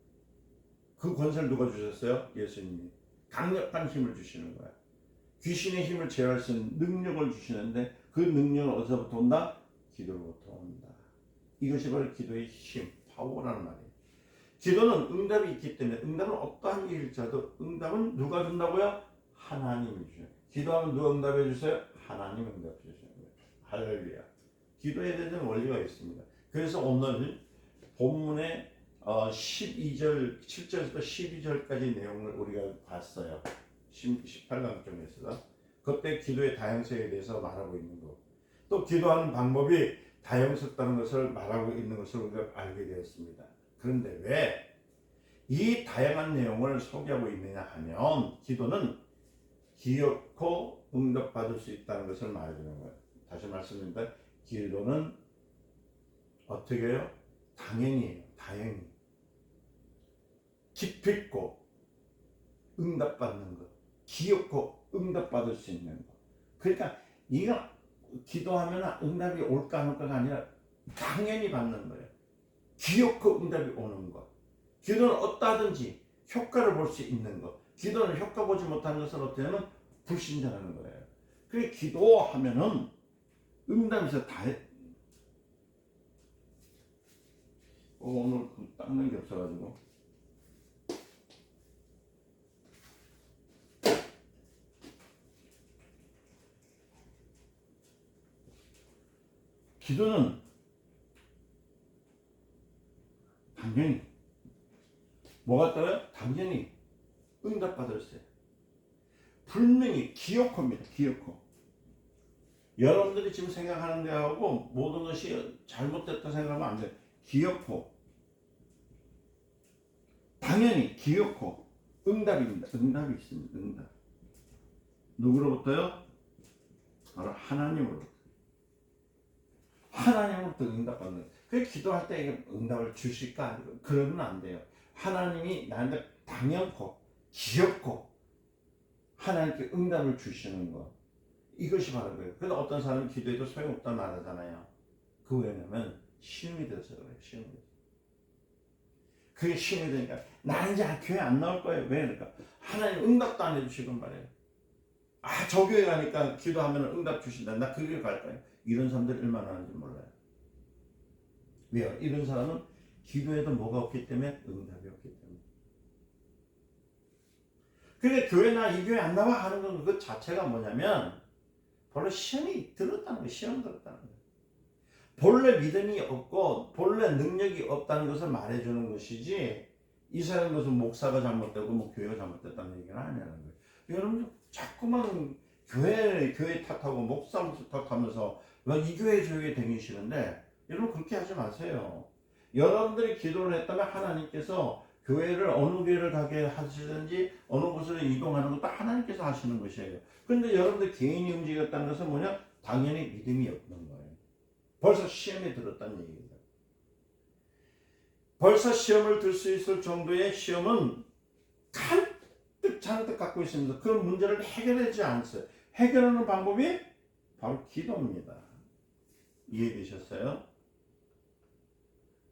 그 권세를 누가 주셨어요? 예수님이. 강력한 힘을 주시는 거야. 귀신의 힘을 제어할 수 있는 능력을 주시는데 그 능력은 어디서부터 온다? 기도로부터 온다. 이것이 바로 기도의 힘, 파워라는 말이에요. 기도는 응답이 있기 때문에 응답은 어떠한 일일지라도 응답은 누가 준다고요? 하나님이 주셔요. 기도하면 누가 응답해 주세요? 하나님 응답해 주시는 거예요. 할렐루야. 기도에 대한 원리가 있습니다. 그래서 오늘 본문의 12절, 7절에서 12절까지 내용을 우리가 봤어요. 18강점에서. 그때 기도의 다양성에 대해서 말하고 있는 거. 또 기도하는 방법이 다양스럽다는 것을 말하고 있는 것을 우리가 알게 되었습니다. 그런데 왜 이 다양한 내용을 소개하고 있느냐 하면 기도는 기어코 응답받을 수 있다는 것을 말해주는 거예요. 다시 말씀드립니다. 기도는 어떻게 해요? 당연히 깊고 응답받는 것, 기어코 응답받을 수 있는 것. 그러니까 이거 기도하면 응답이 올까 안 올까가 아니라 당연히 받는 거예요. 기어코 응답이 오는 것. 기도는 어떠하든지 효과를 볼 수 있는 것. 기도는 효과 보지 못하는 것은 어떻게 하면 불신자라는 거예요. 그래 기도하면은 응답에서 다 오늘 닦는 게 없어가지고 기도는 당연히 뭐가 따라요? 당연히 응답받을 수 있어요. 분명히 기어코입니다. 기어코. 여러분들이 지금 생각하는 데하고 모든 것이 잘못됐다 생각하면 안 돼요. 기어코. 당연히 기어코. 응답입니다. 응답이 있습니다. 응답. 누구로부터요? 바로 하나님으로부터. 하나님으로부터 응답받는 거예요. 그래서 기도할 때 응답을 주실까? 그러면 안 돼요. 하나님이 나한테 당연코, 기엽고 하나님께 응답을 주시는 것. 이것이 바로 거예요. 그래서 어떤 사람은 기도해도 소용없다는 말하잖아요. 그 왜냐면 시험이 돼서 그래요. 시험이 돼서. 그게 시험이 되니까 나는 이제 교회 안 나올 거예요. 왜? 그러니까 하나님 응답도 안 해주시건 말이에요. 아, 저 교회 가니까 기도하면 응답 주신다. 나 그 교회 갈 거예요. 이런 사람들 얼마나 하는지 몰라요. 왜요? 이런 사람은 기도에도 뭐가 없기 때문에 응답이 없기 때문에. 그러니까 교회나 이 교회 안 나와 하는 건 그 자체가 뭐냐면 본래 시험이 들었다는 거예요. 시험 들었다는 거예요. 본래 믿음이 없고 본래 능력이 없다는 것을 말해주는 것이지 이 사람 것은 목사가 잘못되고 뭐 교회가 잘못됐다는 얘기는 아니라는 거예요. 여러분 자꾸만 교회 탓하고 목사 탓하면서 이 교회 저 교회 다니시는데 여러분 그렇게 하지 마세요. 여러분들이 기도를 했다면 하나님께서 교회를 어느 교회를 가게 하시든지 어느 곳으로 이동하는 것도 하나님께서 하시는 것이에요. 그런데 여러분들 개인이 움직였다는 것은 뭐냐? 당연히 믿음이 없는 거예요. 벌써 시험에 들었다는 얘기입니다. 벌써 시험을 들 수 있을 정도의 시험은 잔뜩 갖고 있습니다. 그런 문제를 해결하지 않았어요. 해결하는 방법이 바로 기도입니다. 이해되셨어요?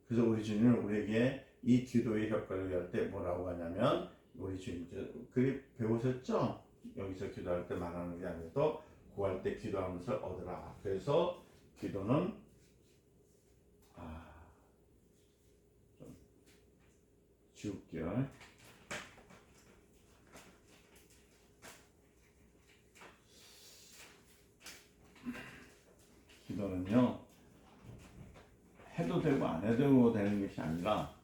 그래서 우리 주님은 우리에게 이 기도의 효과를 위할 때 뭐라고 하냐면, 우리 주님 그 배우셨죠? 여기서 기도할 때 말하는 게 아니고 구할 때 기도하면서 얻으라. 그래서 기도는 좀 지울게요. 기도는요, 해도 되고 안 해도 되는 것이 아니라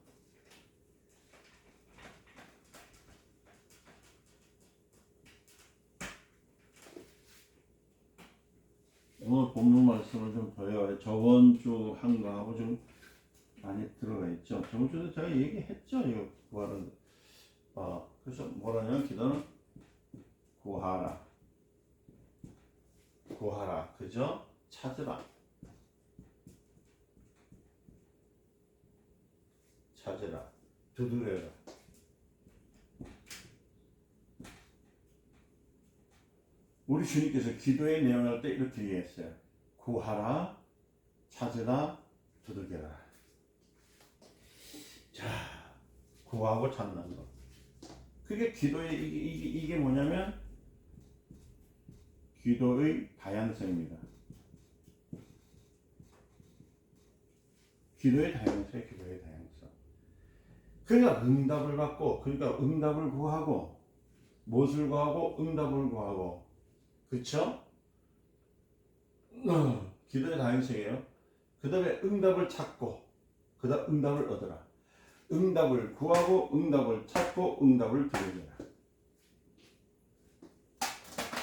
오늘 본문 말씀을 좀 더해요. 저번 주 한 거하고 좀 많이 들어가 있죠. 저번 주도 제가 얘기했죠. 이거 구하는. 그래서 뭐라냐면 기도는 구하라. 구하라. 그죠? 찾으라. 찾으라. 두드려라. 우리 주님께서 기도의 내용을 할 때 이렇게 얘기했어요. 구하라, 찾으라, 두들겨라. 자, 구하고 찾는 거. 그게 기도의 이게 뭐냐면 기도의 다양성입니다. 기도의 다양성. 그러니까 응답을 받고, 그러니까 응답을 구하고, 무엇을 구하고 응답을 구하고, 그렇죠? 기도의 다양성이에요. 그 다음에 응답을 찾고, 그 다음 응답을 얻어라. 응답을 구하고 응답을 찾고 응답을 드리라.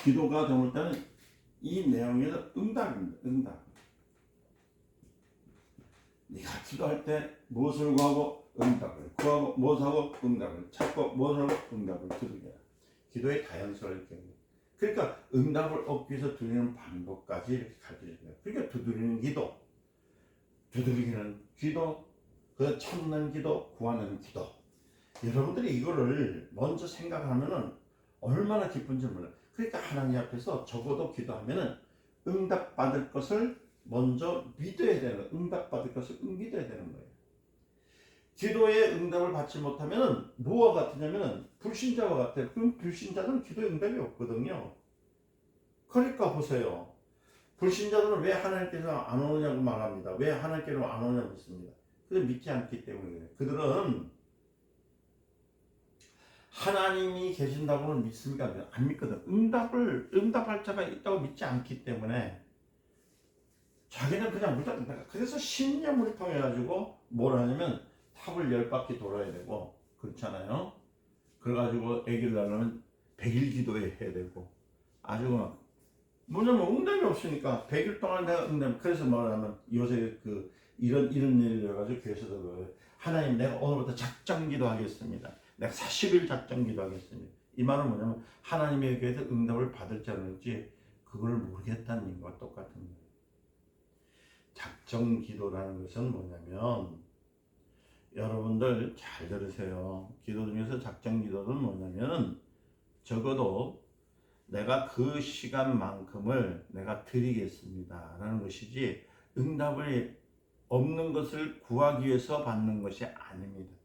기도가 정말 때는 이 내용에서 응답입니다. 응답. 네가 기도할 때 무엇을 구하고 응답을 구하고 무엇하고 응답을 찾고 무엇하고 응답을 드리라. 기도의 다양성을 이렇게. 그러니까 응답을 얻기 위해서 드리는 방법까지 이렇게 가르쳐줍니다. 그러니까 두드리는 기도, 두드리는 기도, 그 찾는 기도, 구하는 기도. 여러분들이 이거를 먼저 생각하면은 얼마나 기쁜지 몰라요. 그러니까 하나님 앞에서 적어도 기도하면은 응답받을 것을 먼저 믿어야 되는, 응답받을 것을 믿어야 되는 거예요. 기도의 응답을 받지 못하면은 뭐와 같으냐면은 불신자와 같아요. 그럼 불신자는 기도의 응답이 없거든요. 그러니까 보세요. 불신자들은 왜 하나님께서 안 오느냐고 말합니다. 왜 하나님께로 안 오냐고 묻습니다. 그들 믿지 않기 때문에. 그들은 하나님이 계신다고는 믿습니까? 안 믿거든. 응답할 자가 있다고 믿지 않기 때문에 자기는 그냥 무조건. 그래서 신념을 통해 가지고 뭘 하냐면 탑을 10바퀴 돌아야 되고, 그렇잖아요. 그래가지고 아기를 낳으려면 100일 기도해야 되고, 아주 막 뭐냐면 응답이 없으니까 100일 동안 내가 응답. 그래서 뭐냐면 요새 이런 일을 해가지고 교회에서도 하나님 내가 오늘부터 작정 기도하겠습니다. 내가 40일 작정 기도하겠습니다. 이 말은 뭐냐면 하나님의 교회에서 응답을 받을지 안 받을지 그걸 모르겠다는 얘기와 똑같은 거예요. 작정 기도라는 것은 뭐냐면, 여러분들 잘 들으세요. 기도 중에서 작정 기도는 뭐냐면 적어도 내가 그 시간만큼을 내가 드리겠습니다 라는 것이지, 응답을 없는 것을 구하기 위해서 받는 것이 아닙니다.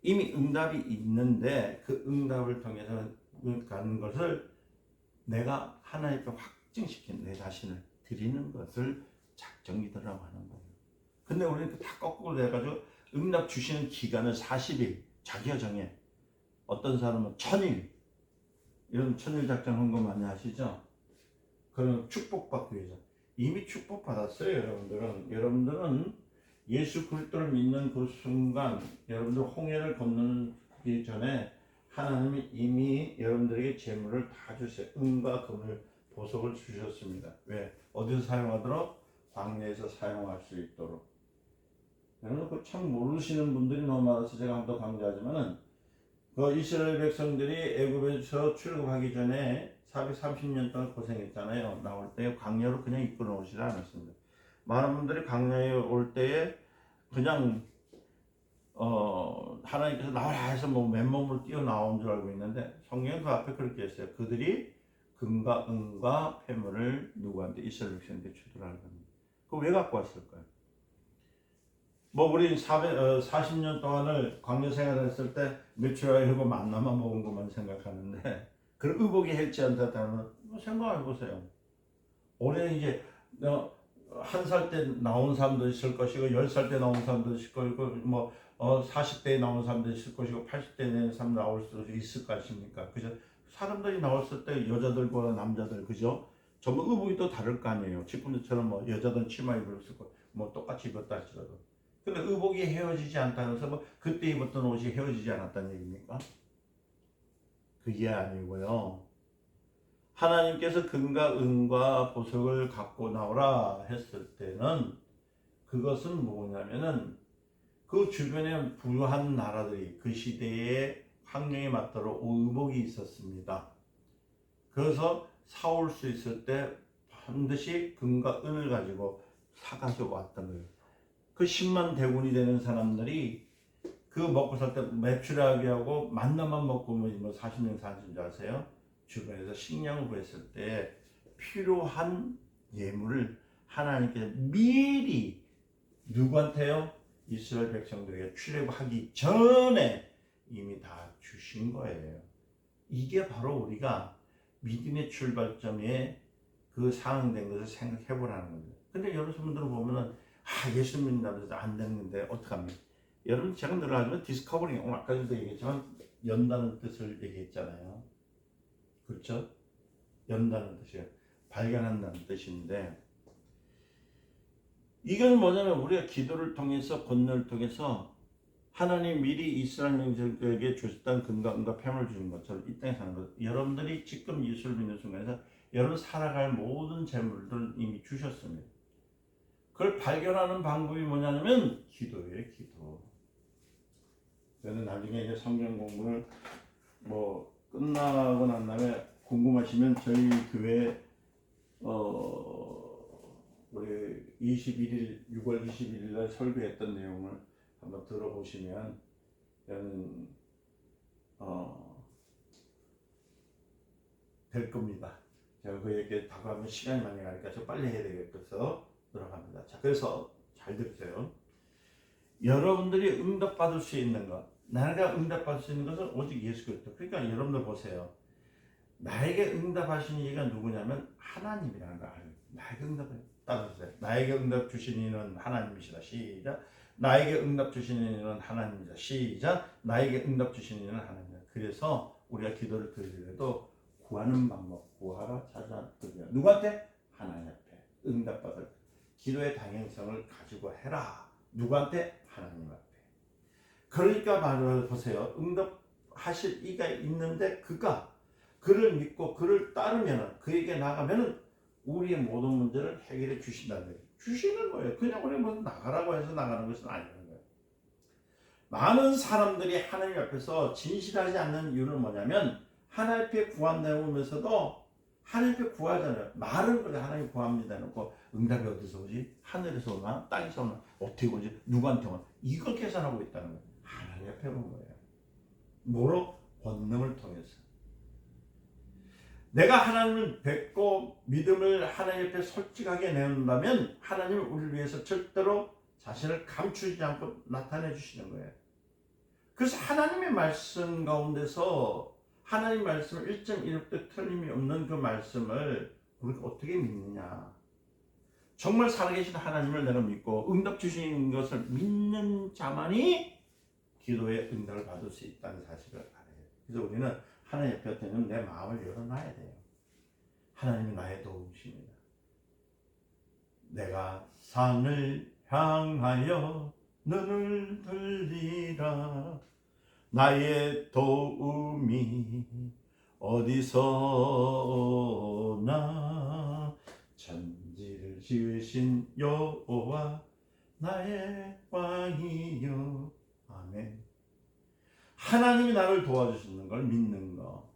이미 응답이 있는데 그 응답을 통해서 가는 것을 내가 하나님께 확증시킨 내 자신을 드리는 것을 작정기도라고 하는 거예요. 근데 우리는 다 거꾸로 해가지고 응답 주시는 기간을 40일 자기가 정해. 어떤 사람은 1000일, 이런 1000일 작정한 거 많이 아시죠? 그런 축복받기 위해서. 이미 축복받았어요. 여러분들은 예수 그리스도를 믿는 그 순간, 여러분들 홍해를 건너기 전에 하나님이 이미 여러분들에게 재물을 다 주세요. 은과 금을, 보석을 주셨습니다. 왜? 어디서 사용하도록? 광야에서 사용할 수 있도록. 여러분 그 참 모르시는 분들이 너무 많아서 제가 한번 강조하지만은, 그 이스라엘 백성들이 애굽에서 출애굽하기 전에 430년 동안 고생했잖아요. 나올 때 광야로 그냥 이끌어 놓으시지 않았습니다. 많은 분들이 광야에 올 때에 그냥 하나님께서 나와라 해서 뭐 맨몸으로 뛰어나온 줄 알고 있는데 성경은 그 앞에 그렇게 했어요. 그들이 금과 은과 폐물을 누구한테? 이스라엘 백성한테 주더라는 겁니다. 그거 왜 갖고 왔을까요? 뭐 우리 40년 동안을 광야 생활했을 때 메추라하고 만나만 먹은 것만 생각하는데 그런 의복이 해지 않다면 생각해 보세요. 올해 이제 한 살 때 나온 사람도 있을 것이고 10살 때 나온 사람도 있을 것이고 뭐 40대에 나온 사람도 있을 것이고 80대에 된 사람 나올 수도 있을 것입니까? 그죠? 사람들이 나왔을 때 여자들과 남자들 그죠? 전부 의복이 또 다를 거 아니에요. 지금처럼 뭐 여자들은 치마 입었을 거 뭐 똑같이 입었다 할지라도. 근데 의복이 헤어지지 않다면서 뭐 그때 입었던 옷이 헤어지지 않았다는 얘기입니까? 그게 아니고요. 하나님께서 금과 은과 보석을 갖고 나오라 했을 때는 그것은 뭐냐면은 그 주변에 부유한 나라들이 그 시대의 환경에 맞도록 의복이 있었습니다. 그래서 사올 수 있을 때 반드시 금과 은을 가지고 사가지고 왔던 거예요. 그 10만 대군이 되는 사람들이 그 먹고 살 때 매출하게 하고 만나만 먹고 뭐 40년 사는 줄 아세요? 주변에서 식량을 구했을 때 필요한 예물을 하나님께서 미리 누구한테요? 이스라엘 백성들에게 출애굽하기 전에 이미 다 주신 거예요. 이게 바로 우리가 믿음의 출발점에 그 상응된 것을 생각해 보라는 거죠. 근데 여러분들은 보면은 예수 믿는다고 해서 안 되는데 어떡합니까? 여러분 제가 늘 하지만 디스커버링, 아까도 얘기했지만 연다는 뜻을 얘기했잖아요. 그렇죠? 연다는 뜻이에요. 발견한다는 뜻인데 이건 뭐냐면 우리가 기도를 통해서 권능을 통해서 하나님 미리 이스라엘 민족에게 주셨던 금과 은과 폐물을 주는 것처럼 이 땅에 사는 것. 여러분들이 지금 예수를 믿는 순간에서 여러분 살아갈 모든 재물들 이미 주셨습니다. 그걸 발견하는 방법이 뭐냐면 기도예요, 기도. 저는 나중에 이제 성경 공부를 뭐 끝나고 난 다음에 궁금하시면 저희 교회 우리 6월 21일 날 설교했던 내용을 한번 들어보시면 저는 될 겁니다. 제가 그 얘기 다 하면 시간이 많이 가니까 저 빨리 해야 되겠어서 들어갑니다. 자, 그래서 잘 들으세요. 여러분들이 응답받을 수 있는 것, 내가 응답받을 수 있는 것은 오직 예수 그리스도. 그러니까 여러분들 보세요. 나에게 응답하시는 이가 누구냐면 하나님이라는 걸 알아요. 나에게 응답을 따라주세요. 나에게 응답 주신 이는 하나님이시다. 시작. 나에게 응답 주신 이는 하나님이다. 시작. 나에게 응답 주신 이는 하나님이다. 그래서 우리가 기도를 드리더라도 구하는 방법, 구하라, 찾아, 드리라. 누구한테? 하나님 앞에 응답받을 기도의 당연성을 가지고 해라. 누구한테? 하나님 앞에. 그러니까 말을 보세요. 응답하실 이가 있는데 그를 믿고 그를 따르면 그에게 나가면은 우리의 모든 문제를 해결해 주신다는 거예요. 주시는 거예요. 그냥 우리 뭐 나가라고 해서 나가는 것은 아니라는 거예요. 많은 사람들이 하나님 앞에서 진실하지 않는 이유는 뭐냐면 하나님 앞에 구한다면서도 하나님 앞에 구하잖아요. 말은 그래 하나님 구합니다 해놓고 응답이 어디서 오지? 하늘에서 오나? 땅에서 오나? 어떻게 오지? 누구한테 오나? 이걸 계산하고 있다는 거예요. 하나님 앞에 온 거예요. 뭐로? 권능을 통해서. 내가 하나님을 뵙고 믿음을 하나님 앞에 솔직하게 내놓는다면 하나님은 우리를 위해서 절대로 자신을 감추지 않고 나타내 주시는 거예요. 그래서 하나님의 말씀 가운데서 하나님 말씀을 1.1도 틀림이 없는 그 말씀을 우리가 어떻게 믿느냐. 정말 살아계신 하나님을 내가 믿고 응답 주시는 것을 믿는 자만이 기도의 응답을 받을 수 있다는 사실을 알아요. 그래서 우리는 하나님 옆에는 내 마음을 열어놔야 돼요. 하나님이 나의 도움이십니다. 내가 산을 향하여 눈을 들리라. 나의 도움이 어디서 오나. 천지를 지으신 여호와 나의 왕이여. 아멘. 하나님이 나를 도와주시는 걸 믿는 거.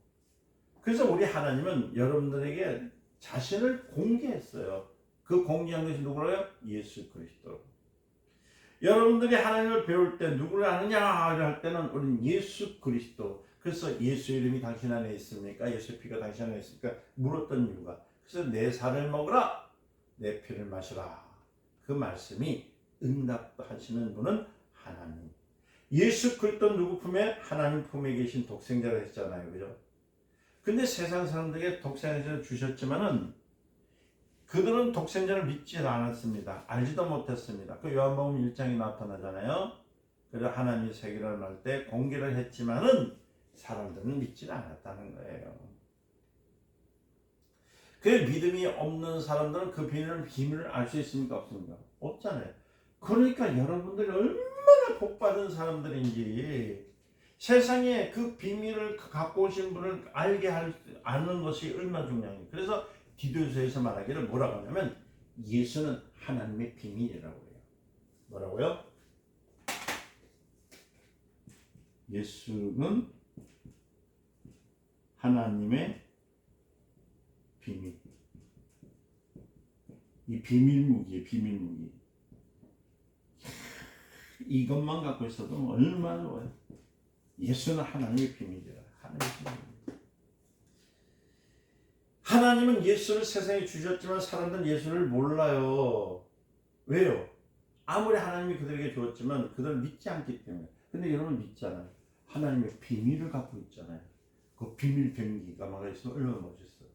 그래서 우리 하나님은 여러분들에게 자신을 공개했어요. 그 공개한 것이 누구예요? 예수 그리스도. 여러분들이 하나님을 배울 때 누구를 아느냐 할 때는 우리는 예수 그리스도. 그래서 예수 이름이 당신 안에 있습니까? 예수 피가 당신 안에 있습니까? 물었던 이유가 그래서 내 살을 먹으라 내 피를 마시라. 그 말씀이 응답하시는 분은 하나님. 예수 그리스도 누구 품에? 하나님 품에 계신 독생자가 했잖아요. 그죠? 근데 세상 사람들에게 독생자를 주셨지만은 그들은 독생자를 믿지 않았습니다. 알지도 못했습니다. 그 요한복음 1장에 나타나잖아요. 그래서 하나님이 세계를 할 때 공개를 했지만은 사람들은 믿지 않았다는 거예요. 그 믿음이 없는 사람들은 그 비밀을 알 수 있습니까? 없습니까? 없잖아요. 그러니까 여러분들이 얼마나 복받은 사람들인지 세상에 그 비밀을 갖고 오신 분을 아는 것이 얼마나 중요해요. 그래서 디도서에서 말하기를 뭐라고 하냐면 예수는 하나님의 비밀이라고 해요. 뭐라고요? 예수는 하나님의 비밀. 이 비밀무기예요. 비밀무기. 이것만 갖고 있어도 얼마나 좋아요. 예수는 하나님의 비밀이라. 하나님의 비밀. 하나님은 예수를 세상에 주셨지만 사람들은 예수를 몰라요. 왜요? 아무리 하나님이 그들에게 주었지만 그들은 믿지 않기 때문에. 근데 여러분 믿잖아요. 하나님의 비밀을 갖고 있잖아요. 그 비밀 병기가 막 있으면 얼마나 멋있어요.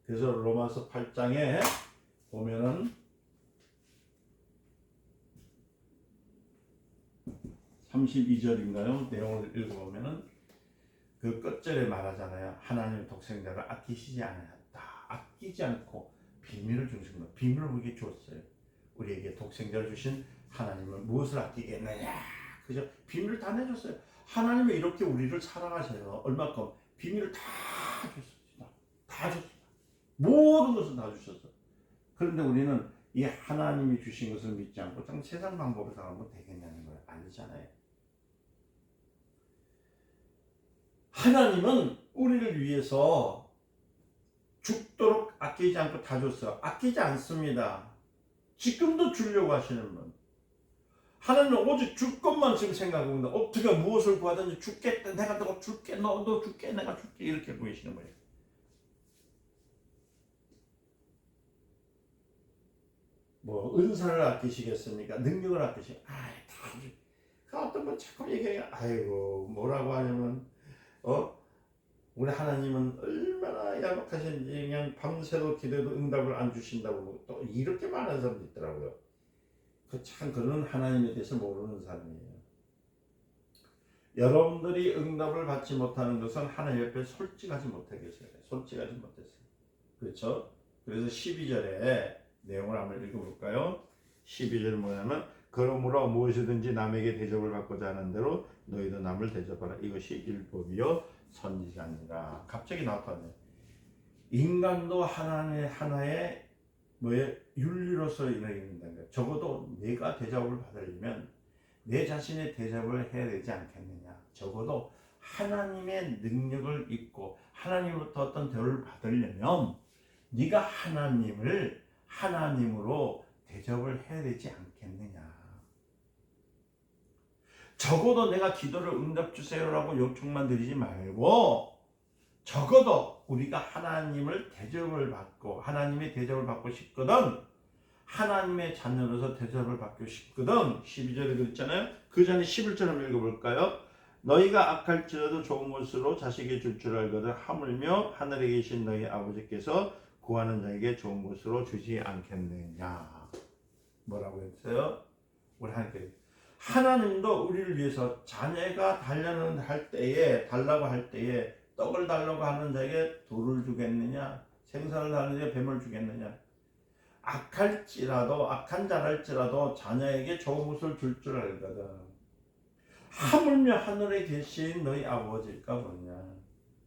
그래서 로마서 8장에 보면은 32절인가요? 내용을 읽어보면은 그 끝절에 말하잖아요. 하나님의 독생자를 아끼시지 않았다. 아끼지 않고 비밀을 주신 것. 비밀을 우리에게 주었어요. 우리에게 독생자를 주신 하나님은 무엇을 아끼겠느냐. 그죠? 비밀을 다 내줬어요. 하나님이 이렇게 우리를 사랑하셔요. 얼마큼 비밀을 다 줬습니다. 다 줬습니다. 모든 것을 다 주셨어요. 그런데 우리는 이 하나님이 주신 것을 믿지 않고 참 세상 방법을 당하면 되겠냐는 걸 아니잖아요. 하나님은 우리를 위해서 죽도록 아끼지 않고 다 줬어요. 아끼지 않습니다. 지금도 주려고 하시는 분. 하나님은 오직 줄 것만 지금 생각하고 있는데 어떻게 무엇을 구하든지 줄게, 내가 너 줄게, 너 줄게, 내가 줄게 이렇게 보이시는 거예요. 뭐 은사를 아끼시겠습니까? 능력을 아끼시겠습니까? 다 어떤 분 자꾸 얘기해요. 아이고 뭐라고 하냐면 우리 하나님은 얼마나 야박하신지 그냥 밤새도 기도해도 응답을 안 주신다고 또 이렇게 말하는 사람도 있더라고요. 참 그런 하나님에 대해서 모르는 사람이에요. 여러분들이 응답을 받지 못하는 것은 하나님 옆에 솔직하지 못하겠어요. 솔직하지 못했어요. 그렇죠? 그래서 12절에 내용을 한번 읽어볼까요? 12절 뭐냐면 그러므로 무엇이든지 남에게 대접을 받고자 하는 대로 너희도 남을 대접하라. 이것이 율법이요 선지자니라. 갑자기 나타나요. 인간도 하나의 윤리로서 이루어진다는 거예요. 적어도 내가 대접을 받으려면 내 자신의 대접을 해야 되지 않겠느냐. 적어도 하나님의 능력을 입고 하나님으로부터 어떤 대우를 받으려면 네가 하나님으로 대접을 해야 되지 않겠느냐. 적어도 내가 기도를 응답 주세요라고 요청만 드리지 말고 적어도 우리가 하나님의 대접을 받고 싶거든. 하나님의 자녀로서 대접을 받고 싶거든. 12절에 그랬잖아요. 그 전에 11절 한번 읽어볼까요? 너희가 악할지라도 좋은 것으로 자식이 줄 줄 알거든 하물며 하늘에 계신 너희 아버지께서 구하는 자에게 좋은 것으로 주지 않겠느냐. 뭐라고 했어요? 우리 하나님도 우리를 위해서 자녀가 달라고 할 때에 떡을 달라고 하는 자에게 돌을 주겠느냐? 생선을 달라는 자에게 뱀을 주겠느냐? 악한 자랄지라도 자녀에게 좋은 것을 줄 줄 알거든. 하물며 하늘에 계신 너희 아버지가 뭐냐?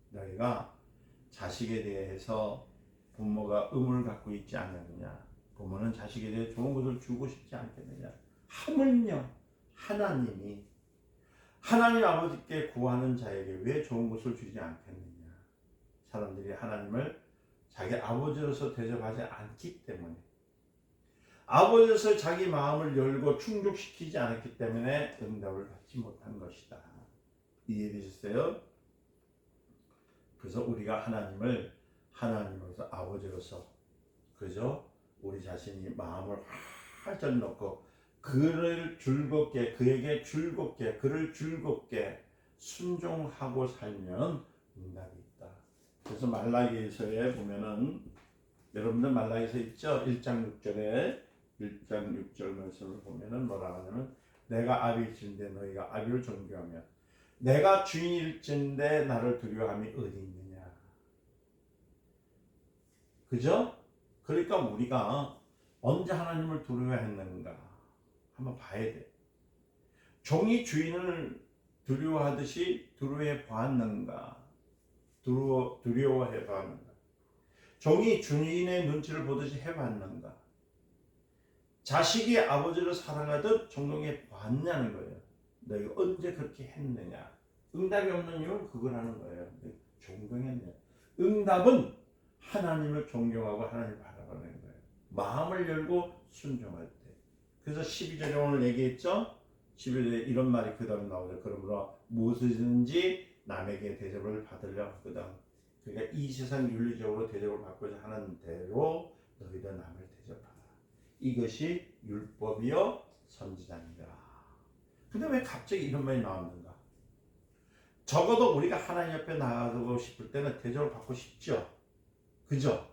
너희가 자식에 대해서 부모가 의무를 갖고 있지 않느냐? 부모는 자식에 대해 좋은 것을 주고 싶지 않겠느냐? 하물며 하나님이 하나님 아버지께 구하는 자에게 왜 좋은 것을 주지 않겠느냐? 사람들이 하나님을 자기 아버지로서 대접하지 않기 때문에 아버지로서 자기 마음을 열고 충족시키지 않았기 때문에 응답을 받지 못한 것이다. 이해되셨어요? 그래서 우리가 하나님을 하나님으로서 아버지로서 그죠? 우리 자신이 마음을 활짝 넣고 그를 즐겁게 그에게 즐겁게 그를 즐겁게 순종하고 살면 응답이 있다. 그래서 말라기서에 보면은 여러분들 말라기서 있죠? 1장 6절 말씀을 보면은 뭐라 하냐면 내가 아비일진데 너희가 아비를 존경하며 내가 주인일진데 나를 두려워함이 어디 있느냐. 그죠? 그러니까 우리가 언제 하나님을 두려워했는가 한번 봐야 돼. 종이 주인을 두려워하듯이 두려워해 보았는가? 두려워해 보았는가? 종이 주인의 눈치를 보듯이 해봤는가? 자식이 아버지를 사랑하듯 존경해 봤냐는 거예요. 너희가 언제 그렇게 했느냐? 응답이 없는 이유는 그거라는 거예요. 존경했냐? 응답은 하나님을 존경하고 하나님을 바라보는 거예요. 마음을 열고 순종할 때. 그래서 12절에 오늘 얘기했죠? 12절에 이런 말이 그 다음에 나오죠. 그러므로 무엇이든지 남에게 대접을 받으려 하거든. 그러니까 이 세상 윤리적으로 대접을 받고자 하는 대로 너희도 남을 대접하라. 이것이 율법이요 선지자니라. 근데 왜 갑자기 이런 말이 나왔는가? 적어도 우리가 하나님 옆에 나가고 싶을 때는 대접을 받고 싶죠. 그죠?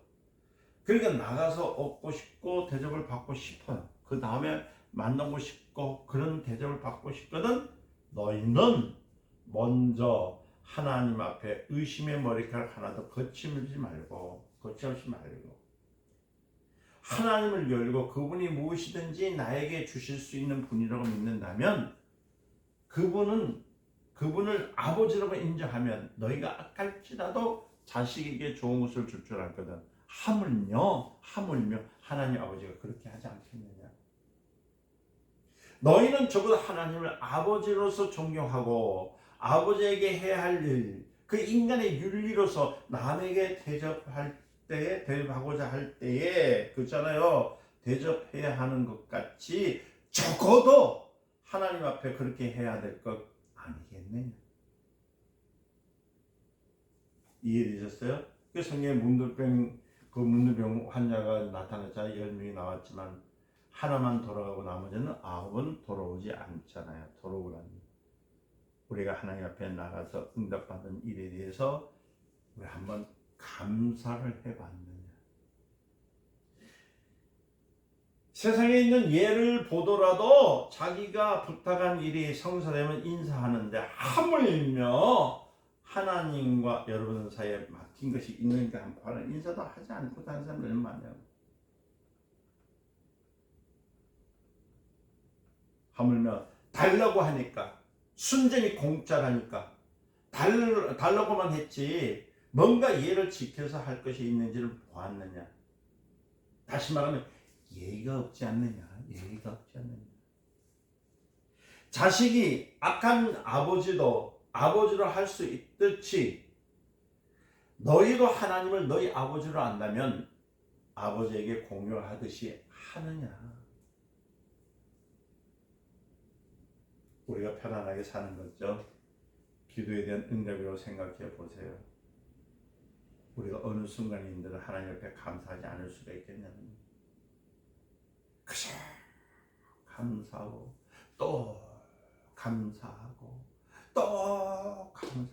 그러니까 나가서 얻고 싶고 대접을 받고 싶어요. 그 다음에 만나고 싶고 그런 대접을 받고 싶거든. 너희는 먼저 하나님 앞에 의심의 머리카락 하나도 거침없이 말고 하나님을 열고 그분이 무엇이든지 나에게 주실 수 있는 분이라고 믿는다면 그분을 아버지라고 인정하면 너희가 악할지라도 자식에게 좋은 것을 줄 줄 알거든. 하물며 하나님 아버지가 그렇게 하지 않겠느냐. 너희는 적어도 하나님을 아버지로서 존경하고 아버지에게 해야 할 일, 그 인간의 윤리로서 남에게 대접하고자 할 때에 그렇잖아요. 대접해야 하는 것 같이 적어도 하나님 앞에 그렇게 해야 될 것 아니겠느냐. 이해되셨어요? 그 성경에 문둥병 환자가 나타났잖아요. 10명이 나왔지만 하나만 돌아가고 나머지는 9은 돌아오지 않잖아요. 돌아오라니. 우리가 하나님 앞에 나가서 응답받은 일에 대해서 우리 한번 감사를 해봤느냐. 세상에 있는 예를 보더라도 자기가 부탁한 일이 성사되면 인사하는데 하물며 하나님과 여러분 사이에 막힌 것이 있는가 한번 인사도 하지 않고 다른 사람들 많아요. 하물며 달라고 하니까 순전히 공짜라니까 달라고만 했지 뭔가 예를 지켜서 할 것이 있는지를 보았느냐. 다시 말하면 예의가 없지 않느냐. 자식이 악한 아버지도 아버지로 할 수 있듯이 너희도 하나님을 너희 아버지로 안다면 아버지에게 공유하듯이 하느냐. 우리가 편안하게 사는 거죠. 기도에 대한 응답이라고 생각해 보세요. 우리가 어느 순간인들은 하나님 옆에 감사하지 않을 수가 있겠냐면 그저 감사하고 또 감사하고 또 감사.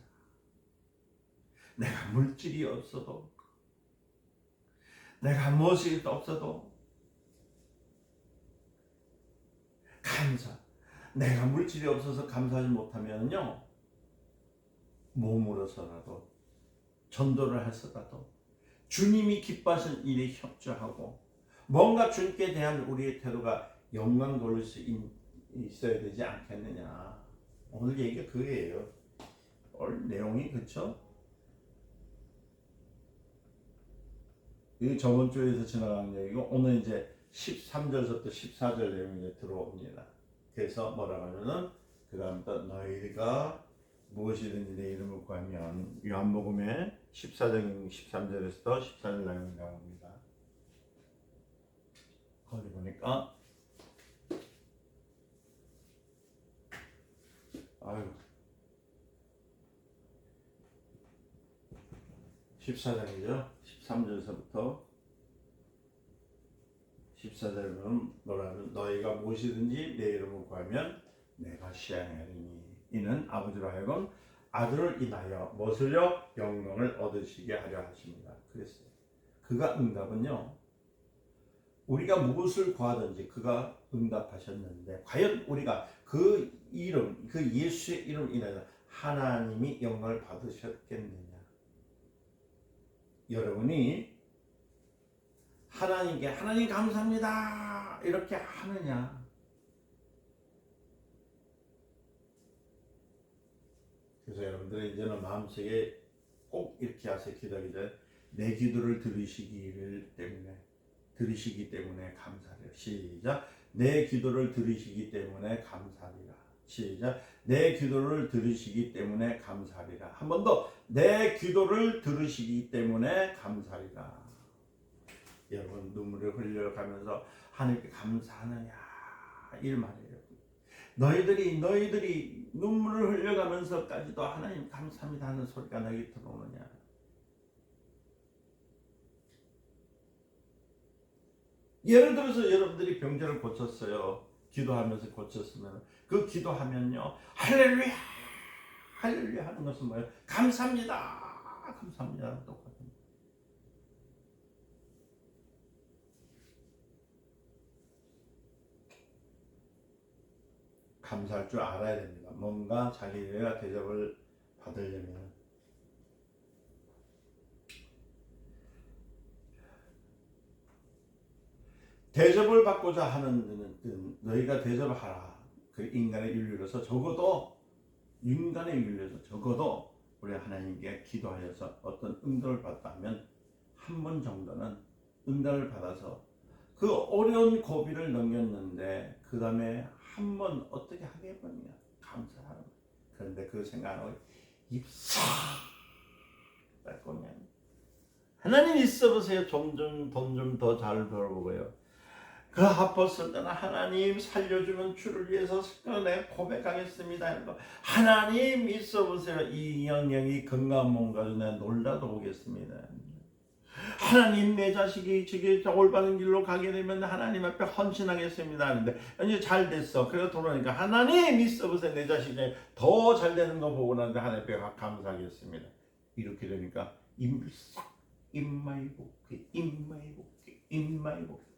내가 물질이 없어도 내가 무엇이 없어도 감사. 내가 물질이 없어서 감사하지 못하면요 몸으로서라도 전도를 해서라도 주님이 기뻐하시는 일에 협조하고 뭔가 주님께 대한 우리의 태도가 영광 돌릴 수 있어야 되지 않겠느냐. 오늘 얘기가 그거예요. 오늘 내용이 그렇죠? 이 저번 주에서 지나간 얘기고 오늘 이제 13절부터 14절 내용이 이제 들어옵니다. 그래서 뭐라고 하면은 그 다음부터 너희가 무엇이든지 내 이름을 구하면 요한복음의 14장 13절에서 14절 내용이 나옵니다. 거기 보니까 아유 14장이죠. 13절에서부터 14절은 뭐라는 너희가 무엇이든지 내 이름을 구하면 내가 시행하리니 이는 아버지로 하여금 아들을 인하여 무엇을요? 영광을 얻으시게 하려 하십니다. 그랬어요. 그가 응답은요. 우리가 무엇을 구하든지 그가 응답하셨는데 과연 우리가 그 이름, 그 예수의 이름을 인하여 하나님이 영광을 받으셨겠느냐? 여러분이 하나님께 하나님 감사합니다 이렇게 하느냐? 그래서 여러분들은 이제는 마음속에 꼭 이렇게 하세요. 기도하기 전에 내 기도를 들으시기 때문에 감사해요. 시작. 내 기도를 들으시기 때문에 감사하리라. 시작. 내 기도를 들으시기 때문에 감사하리라. 한 번 더. 내 기도를 들으시기 때문에 감사하리라. 여러분 눈물을 흘려가면서 하나님께 감사하느냐 이 말이에요. 너희들이 눈물을 흘려가면서까지도 하나님 감사합니다 하는 소리가 너희 들어오느냐. 예를 들어서 여러분들이 병자를 고쳤어요. 기도하면서 고쳤으면 그 기도하면요 할렐루야 할렐루야 하는 것은 뭐예요? 감사합니다 똑같은. 감사할 줄 알아야 됩니다. 뭔가 자기가 대접을 받으려면 대접을 받고자 하는 데는 너희가 대접을 하라. 그 인간의 윤리로서 적어도 우리 하나님께 기도하여서 어떤 응답을 받다면 한 번 정도는 응답을 받아서 그 어려운 고비를 넘겼는데 그 다음에 한 번 어떻게 하겠느냐 감사하는. 그런데 그 생각을 입싹 닦으면 하나님 있어 보세요. 돈 좀 더 잘 벌어보고요. 그 아팠을 때는 하나님 살려주면 주를 위해서 내가 고백하겠습니다. 하나님 있어 보세요. 이 영영이 건강한 몸 가지고 내가 놀다도 오겠습니다. 하나님 내 자식이 저기 올바른 길로 가게 되면 하나님 앞에 헌신하겠습니다 하는데 이제 잘 됐어. 그래서 돌아오니까 하나님 있어 보세요. 내 자식이 더 잘 되는 거 보고 나는데 하나님 앞에 감사하겠습니다. 이렇게 되니까 입마이 복귀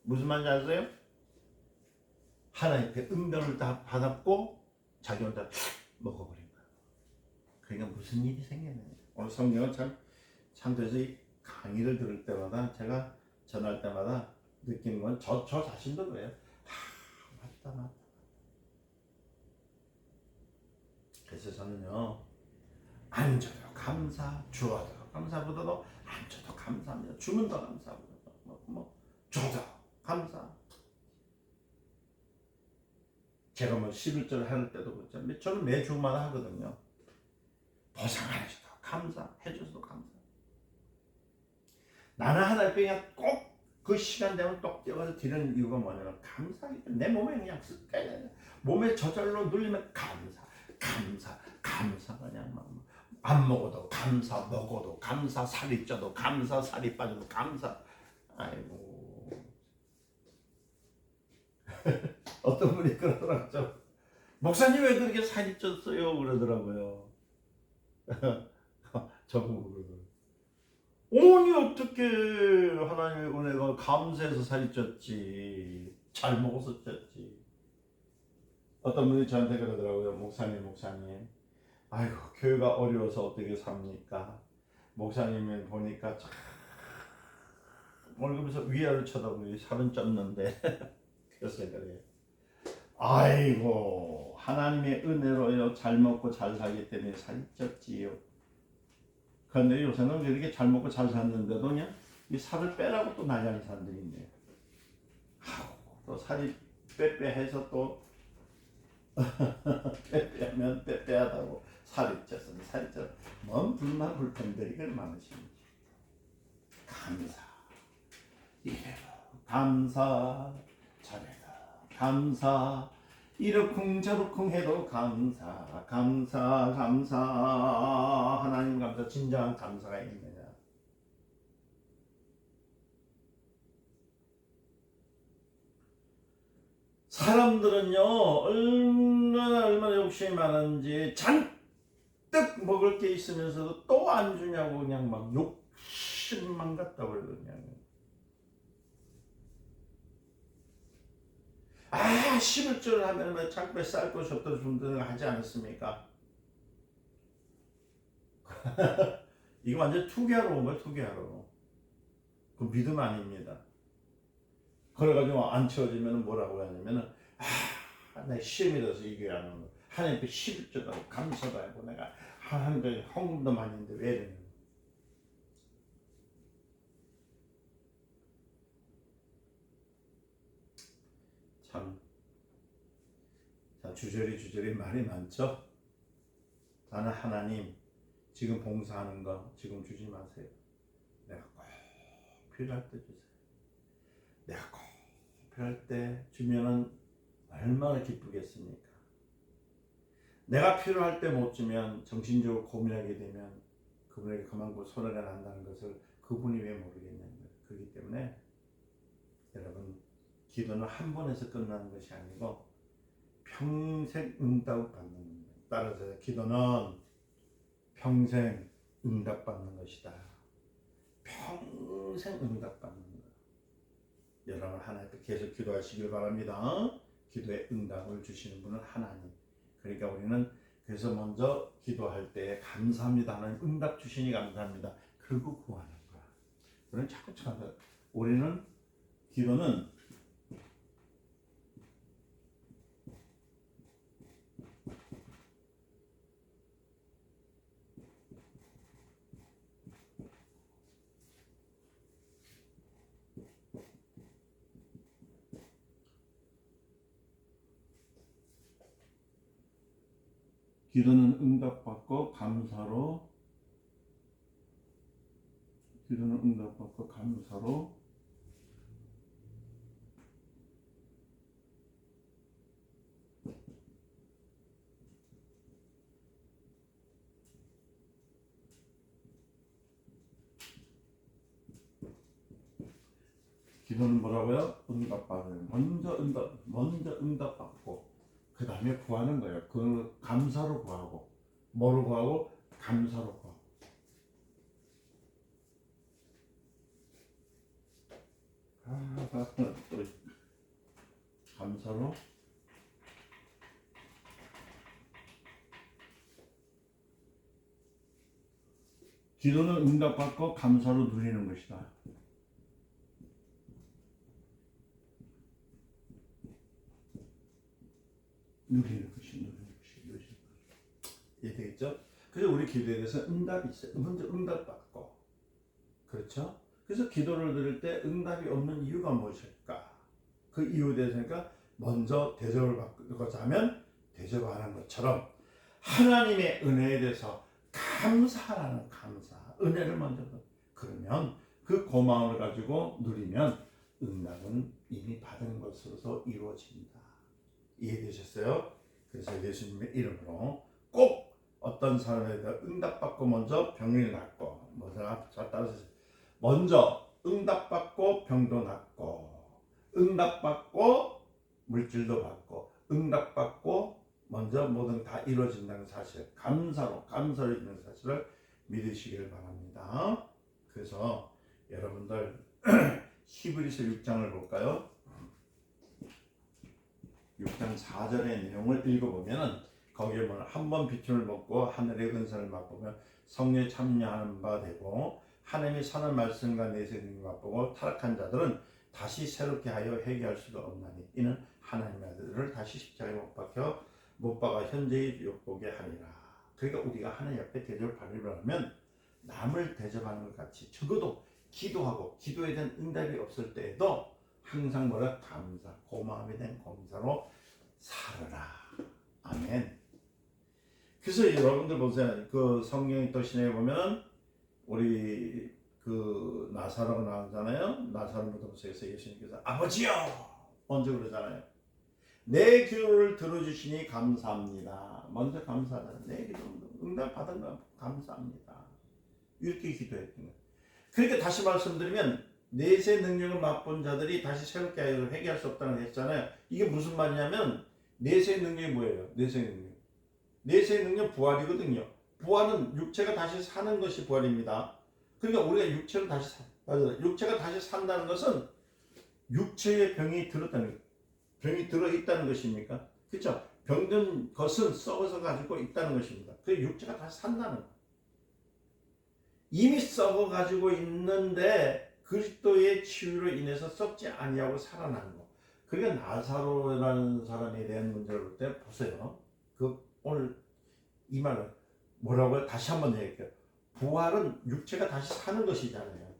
무슨 말인지 아세요? 하나님께 응답을 다 받았고 자기 혼자 먹어버린 거예요. 그러니까 무슨 일이 생겼느냐. 오늘 성경은 참 그래서 이 강의를 들을 때마다 제가 전할 때마다 느끼는 건 저 자신도 그래요. 맞다. 그래서 저는요 안 줘도 감사, 주어도 감사보다도 안 줘도 감사합니다. 주면 더 감사합니다. 줘도 감사. 제가 11절 할 때도 그렇죠. 저는 매주마다 하거든요. 보상 안 해줘도 감사, 해줘도 감사. 나는 하나님 그냥 꼭 그 시간 되면 똑 뛰어가서 드리는 이유가 뭐냐면 감사하기 때문에 내 몸에 그냥 습관이 몸에 저절로 눌리면 감사 그냥 안 먹어도 감사, 먹어도 감사, 살이 쪄도 감사, 살이 빠져도 감사. 아이고 어떤 분이 그러더라고요. 목사님 왜 그렇게 살이 쪘어요? 그러더라고요. 저보고 그러더라고요. 아니 어떻게 하나님의 은혜가 감사해서 살이 쪘지. 잘 먹어서 쪘지. 어떤 분이 저한테 그러더라고요. 목사님 아이고 교회가 어려워서 어떻게 삽니까? 목사님을 보니까 참 월급에서 위아래를 쳐다보니 살은 쪘는데 그래서 그래요. 아이고 하나님의 은혜로요 잘 먹고 잘 살기 때문에 살이 쪘지요. 그런데 요새는 이렇게 잘 먹고 잘 샀는데도 그냥 이 살을 빼라고 또 난리하는 사람들이 있네요. 또 살이 빼빼해서 또 빼빼하면 빼빼하다고 살이 쪄서 뭔 불만 불평들이 그 많으십니다. 감사 이래로 감사 잘해라 감사 이러쿵저러쿵 해도 감사 감사 감사 하나님 감사 진정한 감사가 있느냐. 사람들은요 얼마나 욕심이 많은지 잔뜩 먹을 게 있으면서도 또 안 주냐고 그냥 막 욕심만 갖다 버리거든요. 아 11조를 하면 왜 자꾸 왜 쌀 것이 없다 준다는 거 하지 않았습니까? 이거 완전 투기하러 온 거예요. 투기하러. 그 믿음 아닙니다. 그래가지고 안 채워지면 뭐라고 하냐면은 내 시험이 돼서 이게 안 오는 거. 하나님께 11조도 하고 감사도 하고 내가 하나님께 헌금도 많이 했는데 왜 이러냐. 참 주저리 말이 많죠. 나는 하나님 지금 봉사하는 거 지금 주지 마세요. 내가 꼭 필요할 때 주세요. 내가 꼭 필요할 때 주면은 얼마나 기쁘겠습니까? 내가 필요할 때 못 주면 정신적으로 고민하게 되면 그분에게 그만큼 손해가 난다는 것을 그분이 왜 모르겠냐는 거예요. 그렇기 때문에 여러분 기도는 한 번에서 끝나는 것이 아니고 평생 응답을 받는 겁니다. 따라서 기도는 평생 응답받는 것이다. 평생 응답받는 거예요. 여러분 하나님께 계속 기도하시길 바랍니다. 기도에 응답을 주시는 분은 하나님. 그러니까 우리는 그래서 먼저 기도할 때 감사합니다. 하나님 응답 주시니 감사합니다. 그리고 구하는 거야. 우리는 자꾸 우리는 기도는 기도는 응답받고 감사로 기도는 응답받고 감사로 기도는 뭐라고요? 응답받아요. 먼저 응답받고 그 다음에 구하는 거예요. 그 감사로 구하고 뭐로 구하고 감사로 구하고. 또 감사로 기도는 응답받고 감사로 누리는 것이다. 누리는 것이. 이해되겠죠? 그래서 우리 기도에 대해서 응답이 있어요. 먼저 응답받고. 그렇죠? 그래서 기도를 드릴 때 응답이 없는 이유가 무엇일까? 그 이유에 대해서니까 먼저 대접을 받고자 하면 대접하는 것처럼 하나님의 은혜에 대해서 감사하는 감사, 은혜를 먼저 그러면 그 고마움을 가지고 누리면 응답은 이미 받은 것으로서 이루어진다. 이해되셨어요? 그래서 예수님의 이름으로 꼭 어떤 사람에 대해 응답받고 먼저 병을 낫고 뭐라 따라서 먼저 응답받고 병도 낫고 응답받고 물질도 받고 응답받고 먼저 모든 다 이루어진다는 사실 감사로 있는 사실을 믿으시길 바랍니다. 그래서 여러분들 히브리서 6장을 볼까요? 6장 4절의 내용을 읽어보면 거기에 보면 한 번 비춤을 먹고 하늘의 은사를 맛보면 성령에 참여하는 바 되고 하나님의 선한 말씀과 내세움을 맛보고 타락한 자들은 다시 새롭게 하여 회개할 수가 없나니 이는 하나님의 아들을 다시 십자가에 못 박아 현재의 욕보게 하리라. 그러니까 우리가 하나님 앞에 대접을 받으려면 남을 대접하는 것 같이 적어도 기도하고 기도에 대한 응답이 없을 때에도 항상 뭐라 감사, 고마움에 대한 감사로 살아라. 아멘. 그래서 여러분들 보세요. 그 성경의 또 신약에 보면 우리 그 나사로가 나오잖아요. 나사로 무덤에서 예수님께서 아버지요 먼저 그러잖아요. 내 기도를 들어주시니 감사합니다. 먼저 감사하다. 내 기도 응답받은 거 감사합니다. 이렇게 기도했던 거예요. 그러니까 다시 말씀드리면 내세 능력을 맛본 자들이 다시 새롭게 회개할 수 없다는 거 했잖아요. 이게 무슨 말이냐면 내세 능력이 뭐예요? 내세 능력. 내세 능력 부활이거든요. 부활은 육체가 다시 사는 것이 부활입니다. 그러니까 우리가 육체를 다시 육체가 다시 산다는 것은 육체의 병이 들었다는 거예요. 병이 들어있다는 것입니까? 그렇죠? 병든 것은 썩어서 가지고 있다는 것입니다. 그 육체가 다시 산다는 거예요. 이미 썩어 가지고 있는데 그리스도의 치유로 인해서 썩지 아니하고 살아나는 거. 그러니까 나사로라는 사람에 대한 문제를 볼 때 보세요. 오늘 이 말을 뭐라고요? 다시 한번 얘기할게요. 부활은 육체가 다시 사는 것이잖아요.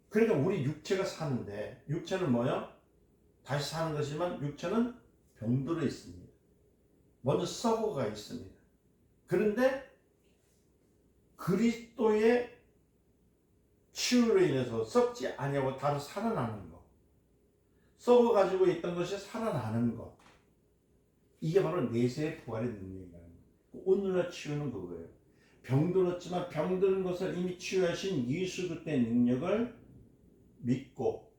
그러니까 우리 육체가 사는데 육체는 뭐요? 다시 사는 것이지만 육체는 병들어 있습니다. 먼저 썩어가 있습니다. 그런데 그리스도의 치유로 인해서 썩지 아니하고 다시 살아나는 것, 썩어 가지고 있던 것이 살아나는 것, 이게 바로 내세의 부활의 능력이라는 거예요. 오늘날 치유는 그거예요. 병들었지만 병드는 것을 이미 치유하신 예수 그리스도의 능력을 믿고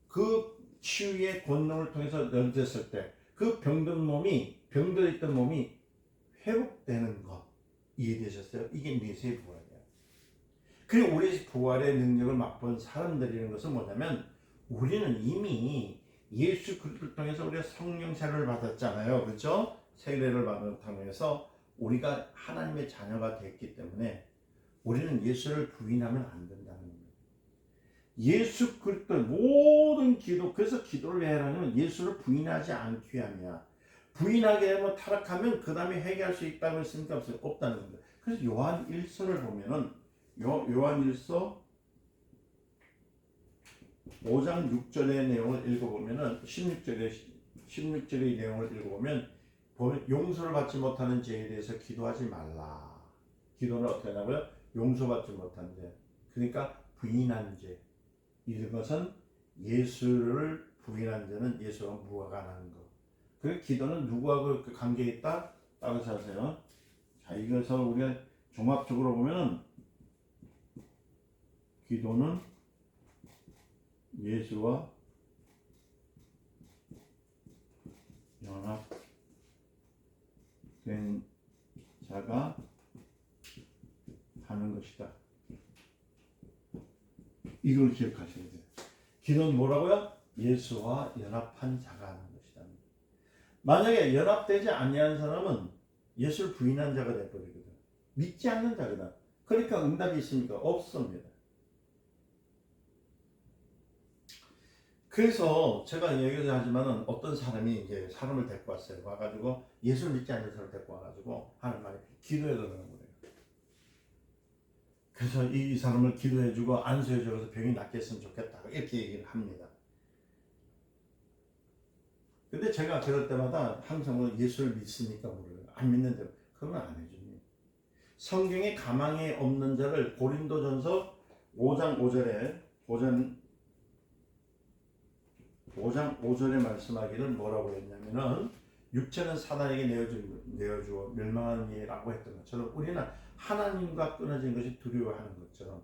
그 치유의 권능을 통해서 연주했을 때 그 병들어 있던 몸이 회복되는 것, 이해되셨어요? 이게 내세의 부활이에요. 그리고 우리 부활의 능력을 맛본 사람들이라는 것은 뭐냐면 우리는 이미 예수 그리스도를 통해서 우리가 성령 세례를 받았잖아요. 그렇죠? 세례를 받은 통해서 우리가 하나님의 자녀가 됐기 때문에 우리는 예수를 부인하면 안 된다는 거예요. 예수 그리스도의 모든 기도, 그래서 기도를 왜 하냐면 예수를 부인하지 않기 위함이야. 부인하게 하면 타락하면 그 다음에 회개할 수 있다고 했습니까? 없다는 겁니다. 그래서 요한 1서를 보면은 요한 1서 5장 6절의 내용을 읽어보면은 16절의 내용을 읽어보면 용서를 받지 못하는 죄에 대해서 기도하지 말라. 기도는 어떻게 하냐고요? 용서받지 못한 죄. 그러니까 부인한 죄. 이것은 예수를 부인한 죄는 예수와 무관한 것. 그 기도는 누구하고 관계 있다? 따라서 하세요. 자, 이것을 우리가 종합적으로 보면은 기도는 예수와 연합된 자가 하는 것이다. 이걸 기억하셔야 돼요. 기도는 뭐라고요? 예수와 연합한 자가 하는 것이다. 만약에 연합되지 아니한 사람은 예수를 부인한 자가 되어버리거든. 믿지 않는 자거든. 그러니까 응답이 있습니까? 없습니다. 그래서 제가 얘기를 하지만은 어떤 사람이 이제 사람을 데리고 왔어요. 와가지고 예수를 믿지 않는 사람을 데리고 와가지고 하는 말이 기도해 달라는 거예요. 그래서 이 사람을 기도해주고 안수해줘서 병이 낫겠으면 좋겠다 이렇게 얘기를 합니다. 근데 제가 그럴 때마다 항상 예수를 믿습니까? 물어요. 안 믿는데 그러면 안 해줍니다. 성경에 가망이 없는 자를 고린도전서 5장 5절에 말씀하기를 뭐라고 했냐면은 육체는 사단에게 내어주어 멸망하니라고 했던 것처럼 우리는 하나님과 끊어진 것이 두려워하는 것처럼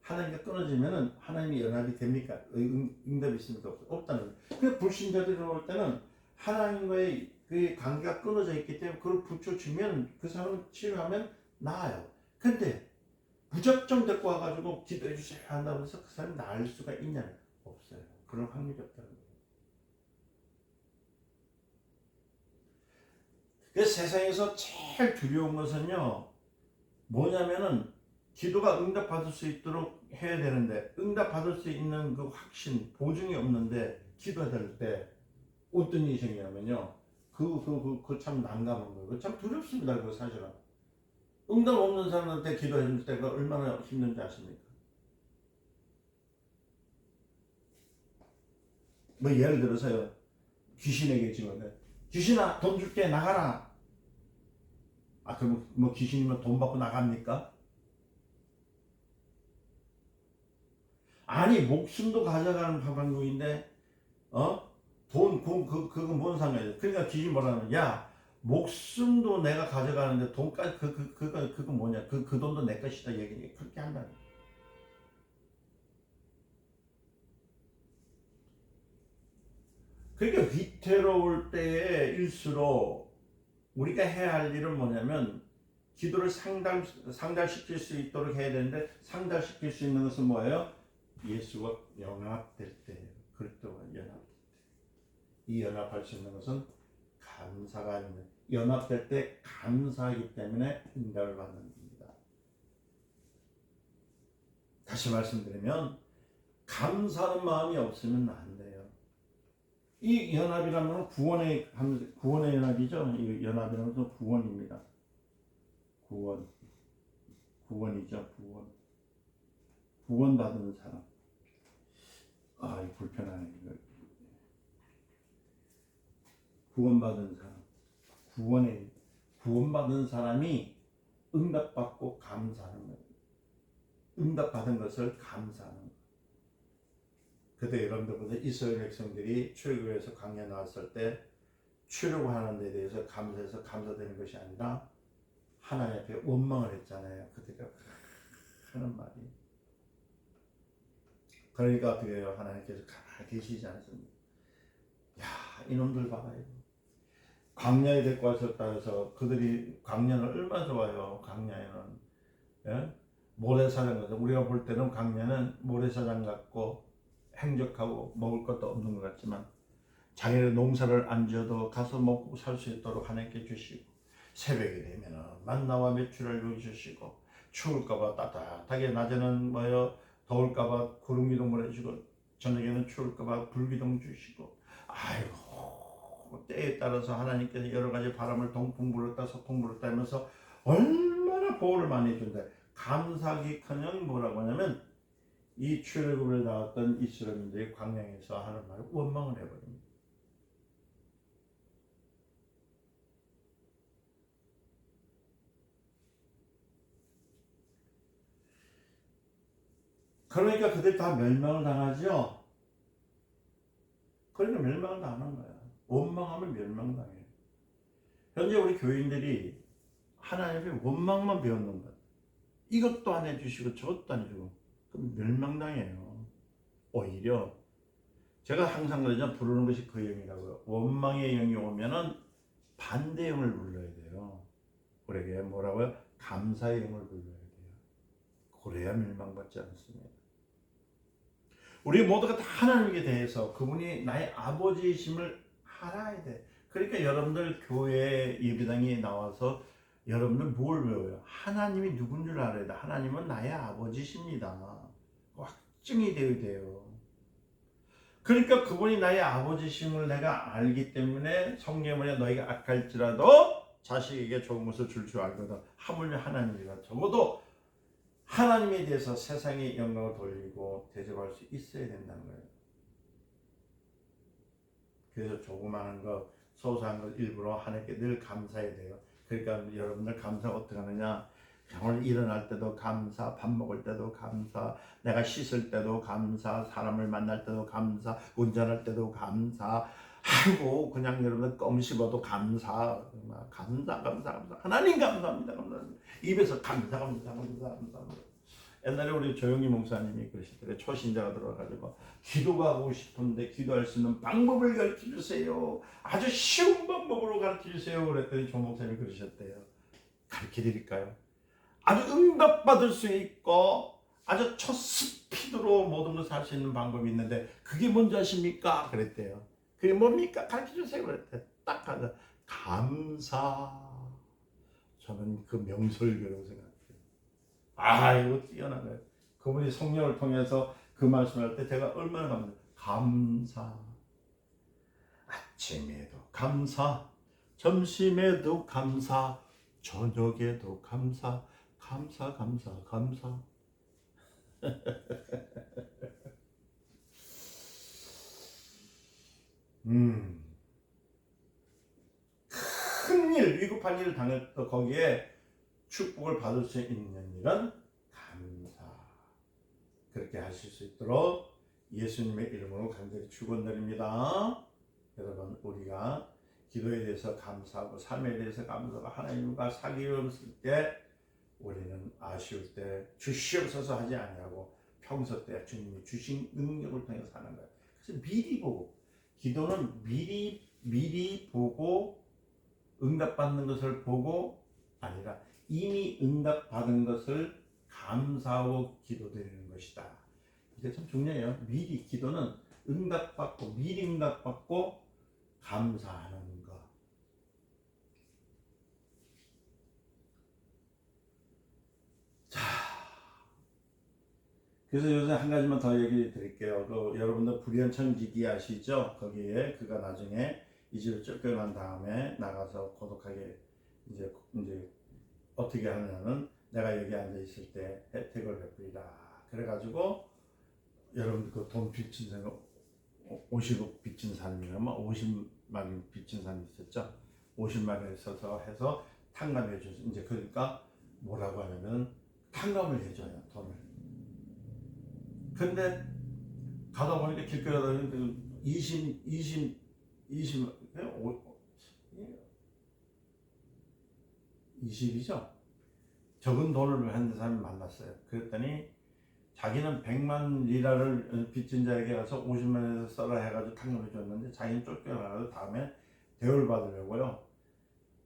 하나님과 끊어지면은 하나님이 연합이 됩니까? 응답이 있습니까? 없다는 거예요. 그 불신자들이 올 때는 하나님과의 그 관계가 끊어져 있기 때문에 그걸 붙여주면 그 사람은 치료하면 나아요. 근데 무작정 데리고 와가지고 기도해 주세요 한다고 해서 그 사람이 나을 수가 있냐면 없어요. 그런 확률이 없다는 거예요. 그래서 세상에서 제일 두려운 것은요 뭐냐면은 기도가 응답받을 수 있도록 해야 되는데 응답받을 수 있는 그 확신 보증이 없는데 기도할 때 어떤 일이 생기냐면요 그 참 난감한 거예요. 참 두렵습니다. 그거 사실은 응답 없는 사람한테 기도해 줄 때가 얼마나 힘든지 아십니까? 뭐 예를 들어서요 귀신에게 지금 귀신아 돈 줄게 나가라. 아 그럼 뭐 귀신이면 돈 받고 나갑니까? 아니 목숨도 가져가는 방법인데 그거 뭔 상관이야. 그러니까 귀신 뭐라는, 야, 목숨도 내가 가져가는데 돈까지, 그거 뭐냐. 그 돈도 내 것이다. 얘기, 그렇게 한다는 거야. 그러니까 위태로울 때일수록 우리가 해야 할 일은 뭐냐면, 기도를 상달시킬 수 있도록 해야 되는데, 상달시킬 수 있는 것은 뭐예요? 예수가 연합될 때예요. 그리스도와 연합될 때. 이 연합할 수 있는 것은 감사가 아닙니다. 연합될 때 감사하기 때문에 응답을 받는 겁니다. 다시 말씀드리면 감사하는 마음이 없으면 안 돼요. 이 연합이라면 구원의 연합이죠. 이 연합이라는 것은 구원입니다. 구원이죠. 구원받은 사람. 아, 이 불편하네. 구원받은 사람. 구원받은 사람이 응답받고 감사하는 거예요. 응답받은 것을 감사하는 거예요. 그때 여러분들보다 이스라엘 백성들이 출애굽에서 광야에 나왔을 때 출애굽하는 데 대해서 감사해서 감사되는 것이 아니라 하나님 앞에 원망을 했잖아요. 그때가 하는 말이. 그러니까 어떻게 해요? 하나님께서 가만히 계시지 않습니다. 야, 이놈들 봐봐요. 광야에 데리고 왔었다 해서 그들이 광야는 얼마나 좋아요. 광야에는. 예? 모래사장 같은, 우리가 볼 때는 광야는 모래사장 같고 행적하고 먹을 것도 없는 것 같지만 자기네 농사를 안 지어도 가서 먹고 살 수 있도록 하나님께 주시고, 새벽이 되면은 만나와 메추리알 주시고, 추울까봐 따뜻하게, 낮에는 더울까봐 구름기둥 보내주시고, 저녁에는 추울까봐 불기둥 주시고, 아이고, 때에 따라서 하나님께서 여러 가지 바람을 동풍 불었다 서풍 불었다 하면서 얼마나 보호를 많이 해준다. 감사하기커녕 뭐라고 하냐면, 이 출애굽을 나왔던 이스라엘인들이 광야에서 하는 말을 원망을 해버립니다. 그러니까 그들 다 멸망을 당하죠. 그러니까 멸망을 당하는 거야. 원망하면 멸망당해요. 현재 우리 교인들이 하나님의 원망만 배웠는 거야. 이것도 안 해주시고 저것도 안 해주고, 그럼 멸망당해요. 오히려 제가 항상 그러죠. 부르는 것이 그 영이라고요. 원망의 영이 오면은 반대 영을 불러야 돼요. 우리에게 뭐라고요? 감사의 영을 불러야 돼요. 그래야 멸망받지 않습니다. 우리 모두가 다 하나님께 대해서 그분이 나의 아버지이심을 알아야 돼. 그러니까 여러분들 교회 예배당에 나와서 여러분들 뭘 배워요? 하나님이 누군 줄 알아야 돼. 하나님은 나의 아버지십니다. 확증이 되어야 돼요. 그러니까 그분이 나의 아버지심을 내가 알기 때문에 성경에 너희가 악할지라도 자식에게 좋은 것을 줄 줄 알거든. 하물며 하나님이라. 적어도 하나님에 대해서 세상의 영광을 돌리고 대접할 수 있어야 된다는 거예요. 그래서 조그마한 것, 소소한 것 일부러 하나님께 늘 감사해야 돼요. 그러니까 여러분들 감사 어떻게 하느냐? 오늘 일어날 때도 감사, 밥 먹을 때도 감사, 내가 씻을 때도 감사, 사람을 만날 때도 감사, 운전할 때도 감사, 아이고 그냥 여러분들 껌 씹어도 감사, 감사. 하나님 감사합니다. 입에서 감사. 옛날에 우리 조영희 목사님이 그러시더래요. 초신자가 들어와가지고 기도하고 싶은데 기도할 수 있는 방법을 가르쳐 주세요. 아주 쉬운 방법으로 가르쳐 주세요. 그랬더니 조 목사님이 그러셨대요. 가르쳐 드릴까요? 아주 응답받을 수 있고 아주 초스피드로 모든 것을 할 수 있는 방법이 있는데 그게 뭔지 아십니까? 그랬대요. 그게 뭡니까? 가르쳐 주세요. 그랬대. 딱 하자. 감사. 저는 그 명설교라고 생각해요. 이거 뛰어난 거예요. 그분이 성령을 통해서 그 말씀을 할 때 제가 얼마나 감사. 아침에도 감사, 점심에도 감사, 저녁에도 감사. 큰일, 위급한 일을 당했던 거기에 축복을 받을 수 있는 일은 감사. 그렇게 하실 수 있도록 예수님의 이름으로 간절히 축원드립니다. 여러분, 우리가 기도에 대해서 감사하고 삶에 대해서 감사하고 하나님과 사귐이 없을 때 우리는 아쉬울 때 주시옵소서 하지 아니하고 평소 때 주님이 주신 능력을 통해 사는 거예요. 그래서 미리 보고, 기도는 미리 보고 응답받는 것을 보고 아니라 이미 응답받은 것을 감사하고 기도드리는 것이다. 이게 참 중요해요. 기도는 미리 응답받고 감사하는 것. 자, 그래서 요새 한 가지만 더 얘기 드릴게요. 여러분들 불연천지기 아시죠? 거기에 그가 나중에 이 집을 쫓겨난 다음에 나가서 고독하게 이제 어떻게 하느냐는 내가 여기 앉아 있을 때 혜택을 베풀이라. 그래가지고 여러분들 그 돈 빚진 사람 50억 빚진 사람이면 50만 빚진 사람이 있었죠. 50만에 있어서 해서 탕감해 줘서 이제 그러니까 뭐라고 하냐면 탕감을 해줘요, 돈을. 근데 가다 보니까 길거리 가다 보니까 20이죠. 적은 돈을 한 사람이 만났어요. 그랬더니 자기는 100만 리라를 빚진 자에게 가서 50만에서 써라 해가지고 탕감해 줬는데 자기는 쫓겨나가서 다음에 대우를 받으려고요.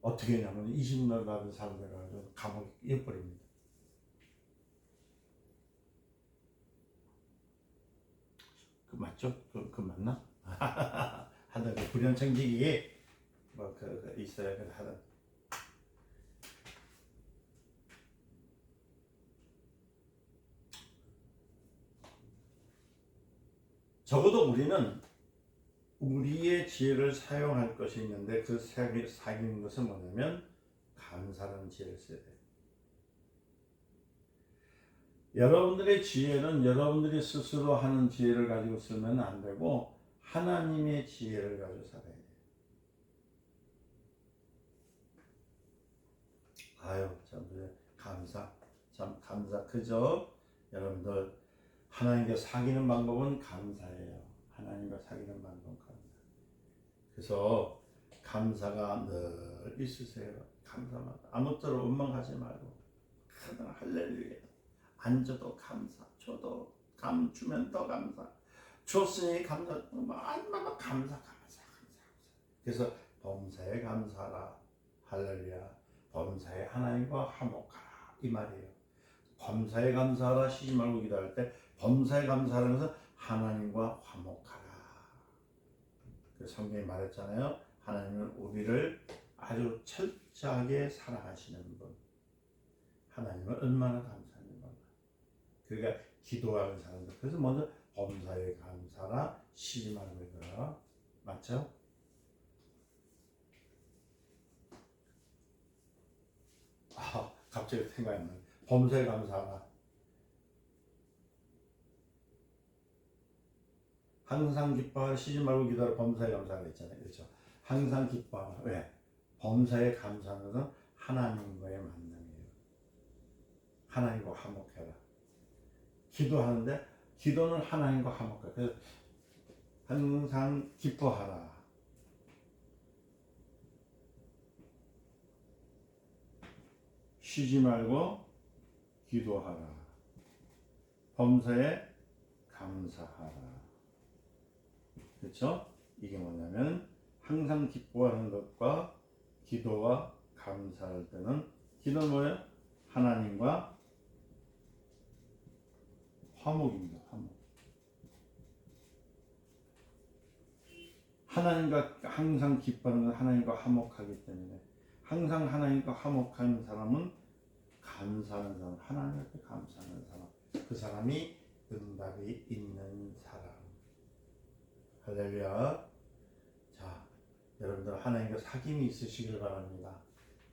어떻게 했냐면 20만 받은 사람들 가지고 감옥에 이어버립니다. 그 맞죠? 그 맞나? 하여튼 그 불연청지기에 뭐 있어요. 그 하여튼 적어도 우리는 우리의 지혜를 사용할 것이 있는데 그 사용하는 것은 뭐냐면 감사라는 지혜를 써야 돼요. 여러분들의 지혜는 여러분들이 스스로 하는 지혜를 가지고 쓰면 안 되고 하나님의 지혜를 가지고 살아야 돼요. 아유, 참 감사 그죠? 여러분들 하나님과 사귀는 방법은 감사예요. 하나님과 사귀는 방법은 감사. 그래서 감사가 늘 있으세요. 감사만 아무쪼록 원망하지 말고 항상 할렐루야. 안 줘도 감사, 줘도 주면 더 감사, 줬으니 감사, 얼마나 감사. 그래서 범사에 감사라, 할렐루야. 범사에 하나님과 화목하라 이 말이에요. 범사에 감사하라 쉬지 말고 기도할 때 범사에 감사하는 것은 하나님과 화목하라. 그 성경이 말했잖아요. 하나님은 우리를 아주 철저하게 사랑하시는 분. 하나님을 얼마나 감사하는 분. 그러니까 기도하는 사람들. 그래서 먼저 범사에 감사라 쉬지 말고 기도하라. 맞죠? 갑자기 생각이 나네. 범사에 감사하라. 항상 기뻐하라 쉬지 말고 기도하라. 범사에 감사하라 했잖아요. 그렇죠? 항상 기뻐하라. 왜? 범사에 감사하는 것은 하나님과의 만남이에요. 하나님과 화목해라. 기도하는데 기도는 하나님과 화목해라. 그래서 항상 기뻐하라. 쉬지 말고 기도하라. 범사에 감사하라. 그렇죠? 이게 뭐냐면 항상 기뻐하는 것과 기도와 감사할 때는 기도는 뭐예요? 하나님과 화목입니다. 화목. 하나님과 항상 기뻐하는 건 하나님과 화목하기 때문에 항상 하나님과 화목한 사람은 감사하는 사람, 하나님께 감사하는 사람, 그 사람이 응답이 있는 사람. 할렐루야. 자, 여러분들 하나님과 사귐이 있으시길 바랍니다.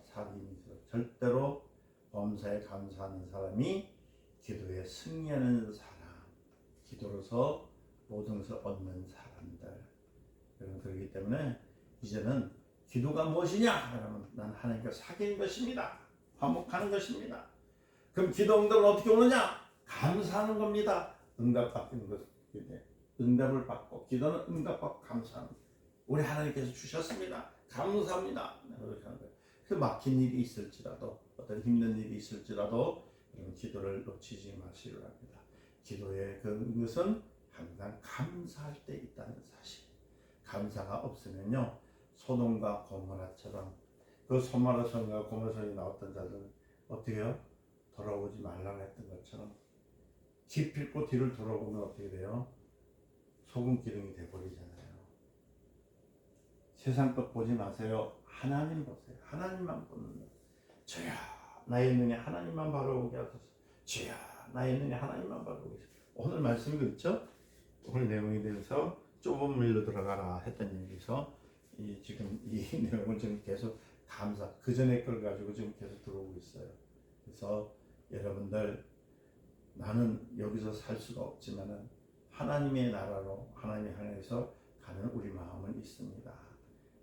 사귐이 있어. 절대로 범사에 감사하는 사람이 기도에 승리하는 사람, 기도로서 모든 것을 얻는 사람들. 여러분 그렇기 때문에 이제는 기도가 무엇이냐? 그러면 난 하나님과 사귀는 것입니다. 화목하는 것입니다. 그럼 기도 응답은 어떻게 오느냐? 감사하는 겁니다. 응답 받는 것인데 응답을 받고 기도는 응답받고 감사합니다. 우리 하나님께서 주셨습니다. 감사합니다. 그렇게 하는 거예요. 그 막힌 일이 있을지라도 어떤 힘든 일이 있을지라도 여러분 기도를 놓치지 마시기를 합니다. 기도의 그것은 항상 감사할 때 있다는 사실. 감사가 없으면요 소돔과 고모라처럼 그 소마라성과 고모라성이 나왔던 자들은 어떻게 해요? 돌아오지 말라고 했던 것처럼 기필코 뒤를 돌아보면 어떻게 돼요? 소금 기둥이 돼버리잖아요. 세상 것 보지 마세요. 하나님 보세요. 하나님만 보는 거. 주여 나의 눈에 하나님만 바라보게 하소서. 주여 나의 눈에 하나님만 바라보게 하소서. 오늘 말씀이 그렇죠? 오늘 내용에 대해서 좁은 물로 들어가라 했던 얘기에서 지금 이 내용을 지금 계속 감사 그 전에 걸 가지고 지금 계속 들어오고 있어요. 그래서 여러분들 나는 여기서 살 수가 없지만은 하나님의 나라로 하나님의 향해서 가는 우리 마음은 있습니다.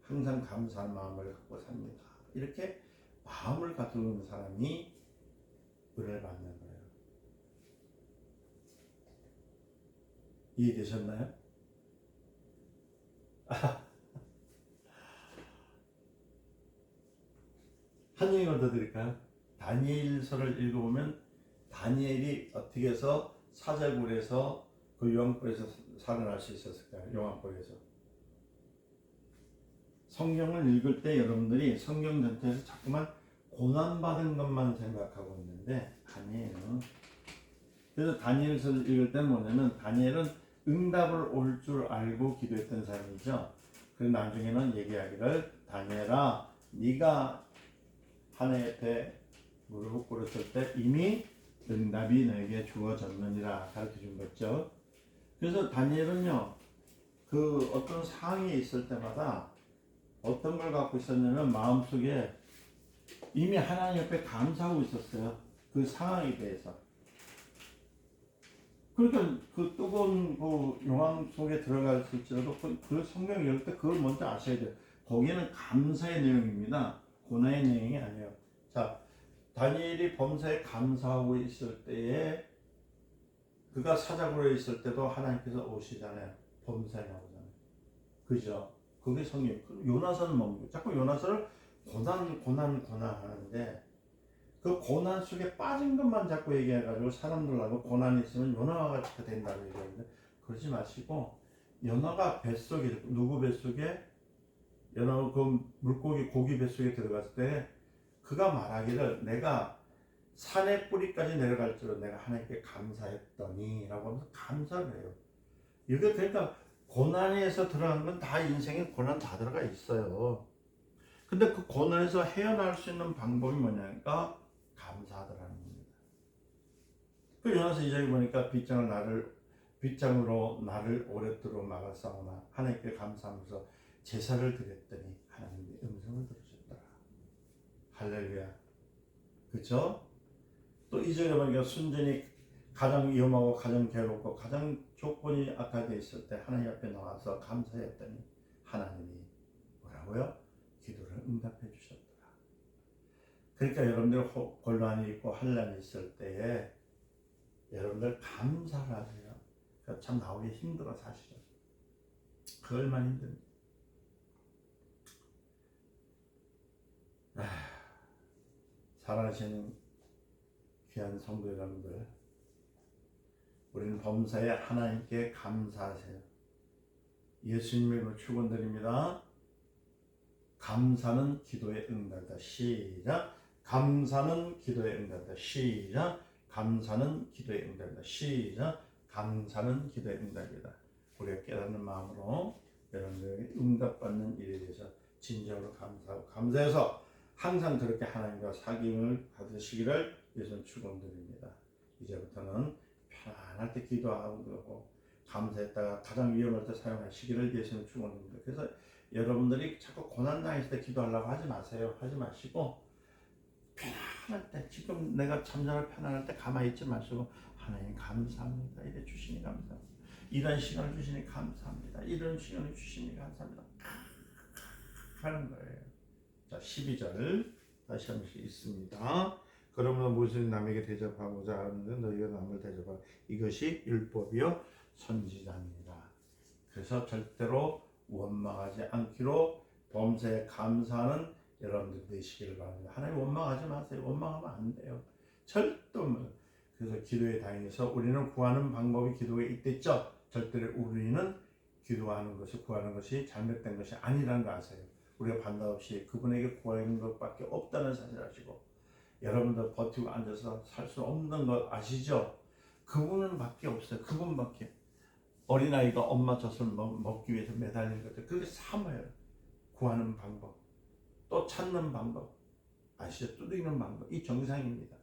항상 감사한 마음을 갖고 삽니다. 이렇게 마음을 가지고 있는 사람이 은혜를 받는 거예요. 이해되셨나요? 한 얘기만 더 드릴까요? 다니엘서를 읽어보면 다니엘이 어떻게 해서 사자굴에서 그 요한불에서 살아날 수 있었을까요? 요한불에서 성경을 읽을 때 여러분들이 성경 전체에서 자꾸만 고난받은 것만 생각하고 있는데 아니에요. 그래서 다니엘서를 읽을 때 뭐냐면 다니엘은 응답을 올 줄 알고 기도했던 사람이죠. 그리고 나중에는 얘기하기를 다니엘아 네가 하나님 앞에 무릎을 꿇었을 때 이미 응답이 너에게 주어졌느니라 가르쳐 준 거죠. 그래서 다니엘은요 그 어떤 상황이 있을 때마다 어떤 걸 갖고 있었냐면 마음속에 이미 하나님 옆에 감사하고 있었어요. 그 상황에 대해서. 그러니까 그 뜨거운 그 용암 속에 들어갔을지라도 그 성경 읽을 때 그걸 먼저 아셔야 돼요. 거기는 감사의 내용입니다. 고난의 내용이 아니에요. 자, 다니엘이 범사에 감사하고 있을 때에 그가 사자굴에 있을 때도 하나님께서 오시잖아요. 범사에 나오잖아요. 그죠? 그게 성경. 요나서는 뭡니까? 자꾸 요나서를 고난 하는데 그 고난 속에 빠진 것만 자꾸 얘기해가지고 사람들하고 고난이 있으면 요나가 된다고 얘기하는데 그러지 마시고 요나가 뱃속에 누구 뱃속에 요나가 그 물고기 고기 뱃속에 들어갔을 때 그가 말하기를 내가 산의 뿌리까지 내려갈 줄은 내가 하나님께 감사했더니 라고 하면서 감사를 해요. 이게 그러니까 고난에서 들어간 건 다 인생에 고난 다 들어가 있어요. 근데 그 고난에서 헤어나올 수 있는 방법이 뭐냐니까 감사하더라는 겁니다. 그 요나서 2장에 보니까 빗장으로 나를 오랫도록 막았사오나 하나님께 감사하면서 제사를 드렸더니 하나님의 음성을 들으셨더라. 할렐루야. 그렇죠? 또 2장에 보니까 순전히 가장 위험하고 가장 괴롭고 가장 조건이 악하게 있을 때 하나님 앞에 나와서 감사했더니 하나님이 뭐라고요? 기도를 응답해 주셨더라. 그러니까 여러분들 곤란이 있고 환란이 있을 때에 여러분들 감사를 하세요. 참 나오기 힘들어 사실은. 그 얼마나 힘듭니다. 사랑하시는 귀한 성도 여러분들, 우리는 범사에 하나님께 감사하세요. 예수님의 축원드립니다. 감사는 기도의 응답이다. 시작. 감사는 기도의 응답이다. 시작. 감사는 기도의 응답이다. 시작. 감사는 기도의 응답이다. 우리가 깨닫는 마음으로 여러분들에게 응답받는 일에 대해서 진정으로 감사하고 감사해서 항상 그렇게 하나님과 사귐을 가지시기를 예수님 축원드립니다. 이제부터는 편안할 때 기도하고 감사했다가 가장 위험할 때 사용하시기를 예수님 축원드립니다. 그래서 여러분들이 자꾸 고난당했을 때 기도하려고 하지 마세요. 하지 마시고 편안할 때 지금 내가 잠자를 편안할 때 가만히 있지 마시고 하나님 감사합니다. 이래 주시니 감사합니다. 이런 시간을 주시니 감사합니다. 이런 시간을 주시니 감사합니다. 하는 거예요. 자 12절 다시 한 번씩 있습니다. 그러므로 무엇을 남에게 대접하고자 하는데 너희가 남을 대접하라. 이것이 율법이요 선지자입니다. 그래서 절대로 원망하지 않기로 범사에 감사하는 여러분들 되시기를 바랍니다. 하나님 원망하지 마세요. 원망하면 안 돼요. 절대. 그래서 기도의 다행에서 우리는 구하는 방법이 기도에 있댔죠. 절대로 우리는 기도하는 것이 구하는 것이 잘못된 것이 아니라는 거 아세요. 우리가 반드시 그분에게 구하는 것밖에 없다는 사실 아시고, 여러분들 버티고 앉아서 살 수 없는 것 아시죠? 그분은 밖에 없어요. 그분밖에. 어린아이가 엄마 젖을 먹기 위해서 매달리는 것들, 그게 참아요. 구하는 방법, 또 찾는 방법 아시죠? 두드리는 방법, 이 정상입니다.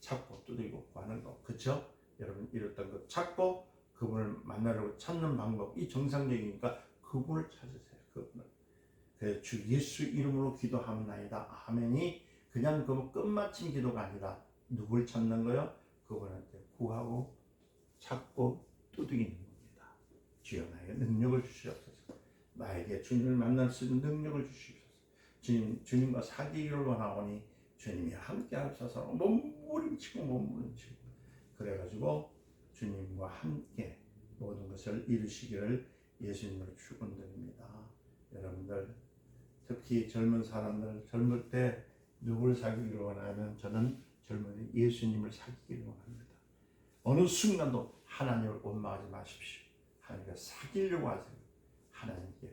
찾고 두드리고 구하는 거, 그쵸? 여러분 이랬던 거 찾고 그분을 만나려고 찾는 방법, 이 정상적이니까 그분을 찾으세요. 그분을. 그래서 주 예수 이름으로 기도하옵나이다. 아멘이 그냥 그 끝마침 기도가 아니라 누굴 찾는 거요? 그분한테 구하고 찾고 두드리는 겁니다. 주여 나에게 능력을 주시옵소서. 나에게 주님을 만날 수 있는 능력을 주시옵소서. 주님과 사귀기를 원하오니 주님이 함께 하셔서 몸부림치고 그래가지고 주님과 함께 모든 것을 이루시기를 예수님으로 축원드립니다. 여러분들 특히 젊은 사람들, 젊을 때 누구를 사귀기를 원하면 저는 젊은이 예수님을 사귀기를 원합니다. 어느 순간도 하나님을 원망하지 마십시오. 하나님과 사귀려고 하세요. 하나님께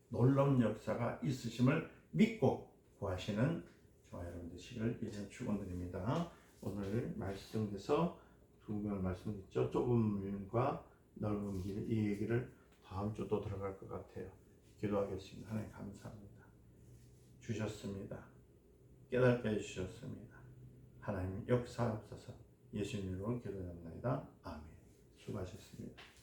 놀라운 역사가 있으심을 믿고 구하시는 저와 여러분 되시기를 예수님 축원드립니다. 오늘 말씀에서 두 개를 말씀드렸죠. 좁은 문과 넓은 길, 이 얘기를 다음 주 또 들어갈 것 같아요. 기도하겠습니다. 하나님 감사합니다. 주셨습니다. 깨닫게 해주셨습니다. 하나님 역사하옵소서. 예수님으로 기도합니다. 아멘. 수고하셨습니다.